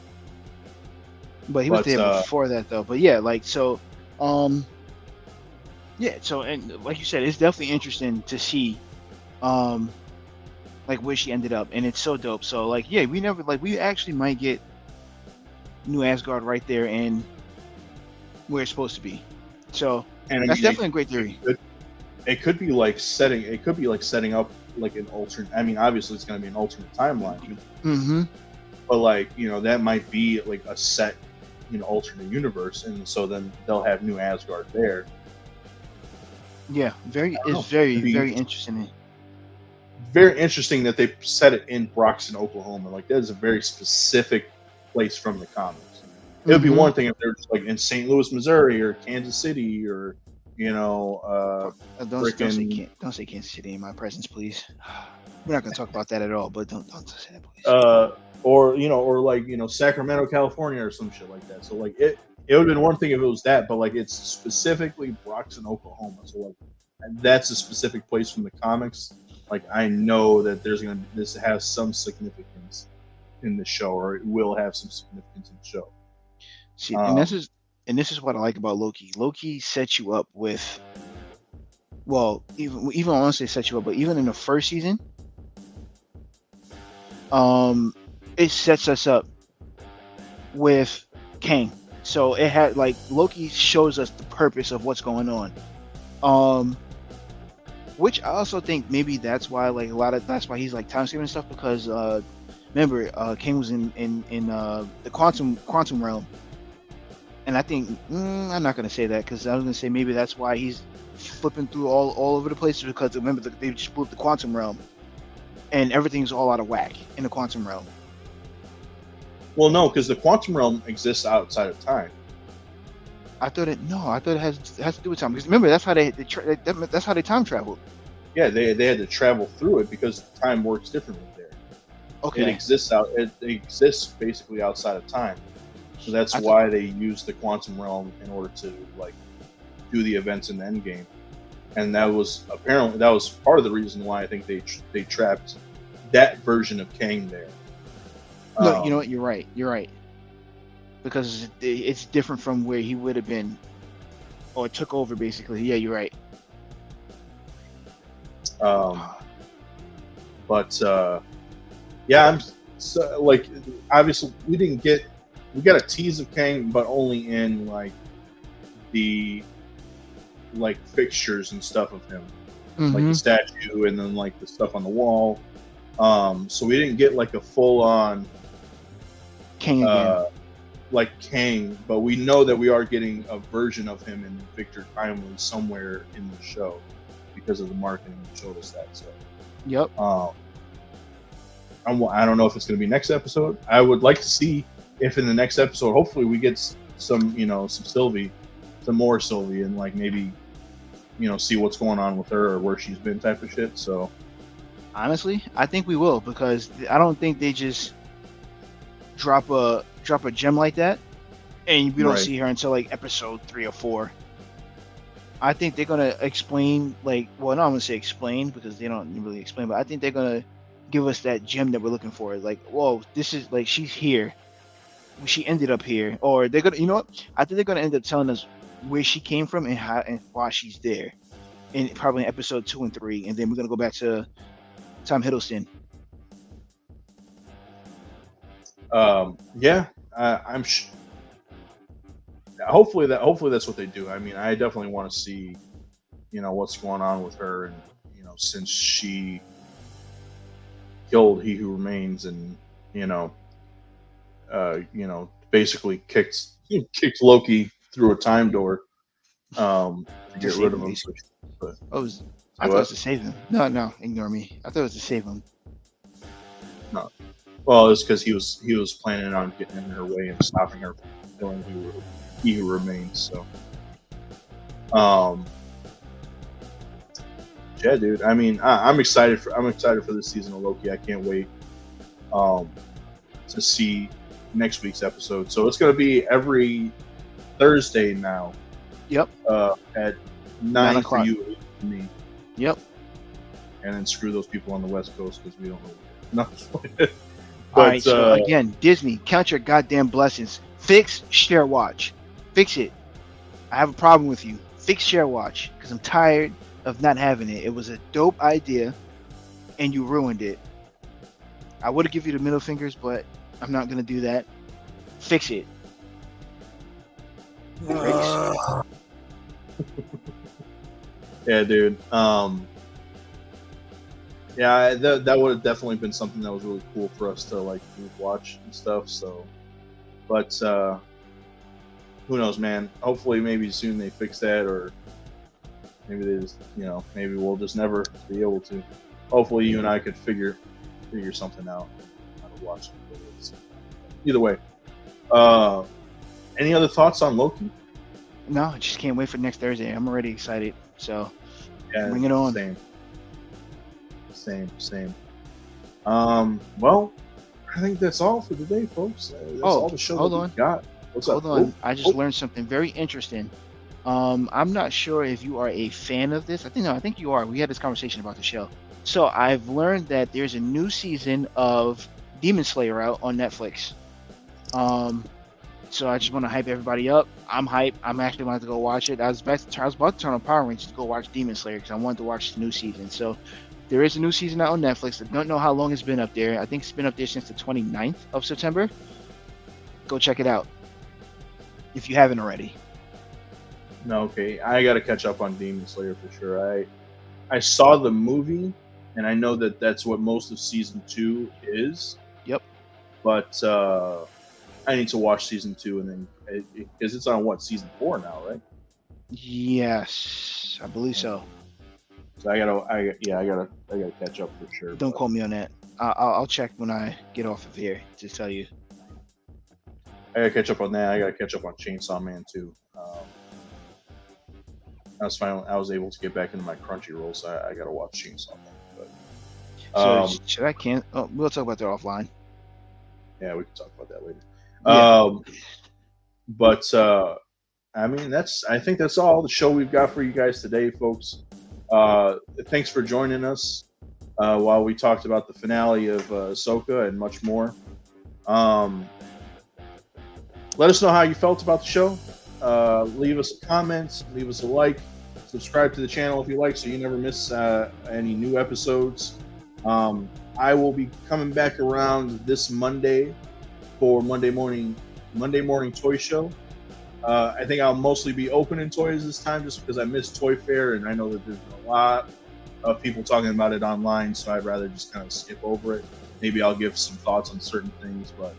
But he was there before that though. But yeah, like so, yeah. So and like you said, it's definitely interesting to see, like where she ended up, and it's so dope. So like, yeah, we actually might get new Asgard right there and where it's supposed to be. So and that's definitely a great theory. It could be like setting up like an alternate. I mean, obviously it's going to be an alternate timeline. Mm-hmm. But like that might be like a set, alternate universe, and so then they'll have new Asgard there. Yeah, very interesting. Very interesting that they set it in Broxton, Oklahoma. Like that is a very specific place from the comics. It would be one thing if they're just like in St. Louis, Missouri, or Kansas City, or don't say Kansas City in my presence, please. We're not going to talk about that at all. But don't say that, please. Or like Sacramento, California, or some shit like that. So like it would have been one thing if it was that, but like it's specifically Broxton, Oklahoma. So like that's a specific place from the comics. Like I know that this has some significance in the show, or it will have some significance in the show. See, and this is what I like about Loki. Loki sets you up with, well, even I want to say set you up, but even in the first season, it sets us up with Kang. So it had like Loki shows us the purpose of what's going on. Which I also think maybe that's why that's why he's like time saving and stuff because remember Kang was in the quantum realm. And I think I'm not gonna say that because I was gonna say maybe that's why he's flipping through all over the place because remember they just blew up the quantum realm, and everything's all out of whack in the quantum realm. Well, no, because the quantum realm exists outside of time. I thought it has to do with time because remember that's how that's how they time traveled. Yeah, they had to travel through it because time works differently there. Okay, it exists basically outside of time. So that's why they use the quantum realm in order to like do the events in the Endgame, and that was part of the reason why I think they trapped that version of Kang there. No, you know what? You're right. Because it's different from where he would have been, or took over basically. Yeah, you're right. Yeah, I'm so, like obviously we got a tease of Kang, but only in like the fixtures and stuff of him, like the statue and then like the stuff on the wall. So we didn't get like a full on Kang again. Like Kang, but we know that we are getting a version of him in Victor Timely somewhere in the show because of the marketing that showed us that. So yep. I don't know if it's going to be next episode. I would like to see if in the next episode, hopefully we get some more Sylvie, and like maybe, see what's going on with her or where she's been type of shit. So honestly, I think we will because I don't think they just drop a gem like that and we don't see her until like episode 3 or 4. I think they're gonna explain I'm gonna say explain because they don't really explain, but I think they're gonna give us that gem that we're looking for. Like, whoa, this is like she's here. she ended up here, or they're gonna, you know what? I think they're gonna end up telling us where she came from and how and why she's there, in probably in episode 2 and 3, and then we're gonna go back to Tom Hiddleston. Yeah, I'm. Hopefully that's what they do. I mean, I definitely want to see, what's going on with her, and since she killed He Who Remains, and basically kicked Loki through a time door, to get rid of him. But I thought it was to save him. No, ignore me. I thought it was to save him. no, well, it's because he was planning on getting in her way and stopping her from killing He Who Remains. So, yeah, dude. I mean, I'm excited for this season of Loki. I can't wait to see next week's episode. So it's going to be every Thursday now. Yep. At 9 for o'clock. you, 8 for me. Yep. And then screw those people on the West Coast because we don't know. No. All right. So again, Disney, count your goddamn blessings. Fix Share Watch. Fix it. I have a problem with you. Fix Share Watch because I'm tired of not having it. It was a dope idea, and you ruined it. I would have given you the middle fingers, but I'm not gonna do that. Fix it. Yeah, dude. Yeah, that would have definitely been something that was really cool for us to like watch and stuff. So, but who knows, man? Hopefully, maybe soon they fix that, or maybe they just, maybe we'll just never be able to. Hopefully, you and I could figure something out how to watch it. Either way, any other thoughts on Loki? No, I just can't wait for next Thursday. I'm already excited. So, Yeah, bring it on. Same. Well, I think that's all for today, folks. That's all the show that we got. What's up? Hold on. I just learned something very interesting. I'm not sure if you are a fan of this. I think you are. We had this conversation about the show. So I've learned that there's a new season of Demon Slayer out on Netflix. So I just want to hype everybody up. I'm hyped. I'm actually going to go watch it. I was about to turn on Power Rangers to go watch Demon Slayer because I wanted to watch the new season. So there is a new season out on Netflix. I don't know how long it's been up there. I think it's been up there since the 29th of September. Go check it out if you haven't already. No, okay. I got to catch up on Demon Slayer for sure. I saw the movie, and I know that that's what most of season 2 is. Yep. But I need to watch season 2, and then because it's on season 4 now, right? Yes, I believe so. So I gotta catch up for sure. Don't quote me on that. I'll check when I get off of here to tell you. I gotta catch up on that. I gotta catch up on Chainsaw Man too. I was able to get back into my Crunchyroll, so I gotta watch Chainsaw Man. But So should I can? Oh, we'll talk about that offline. yeah, we can talk about that later. Yeah. But I mean, I think that's all the show we've got for you guys today, folks. Thanks for joining us while we talked about the finale of Ahsoka and much more. Let us know how you felt about the show. Leave us a comment, leave us a like, subscribe to the channel if you like, so you never miss any new episodes. I will be coming back around this Monday for Monday morning toy show. I think I'll mostly be opening toys this time just because I missed Toy Fair, and I know that there's a lot of people talking about it online, so I'd rather just kind of skip over it. Maybe I'll give some thoughts on certain things, but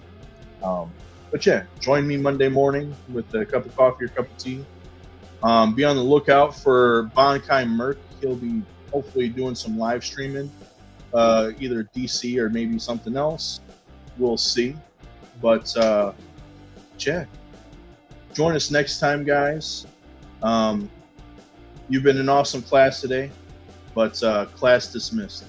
yeah, join me Monday morning with a cup of coffee or cup of tea. Be on the lookout for Bonkai Merc. He'll be hopefully doing some live streaming, either DC or maybe something else. We'll see. But yeah, join us next time, guys. You've been an awesome class today, but class dismissed.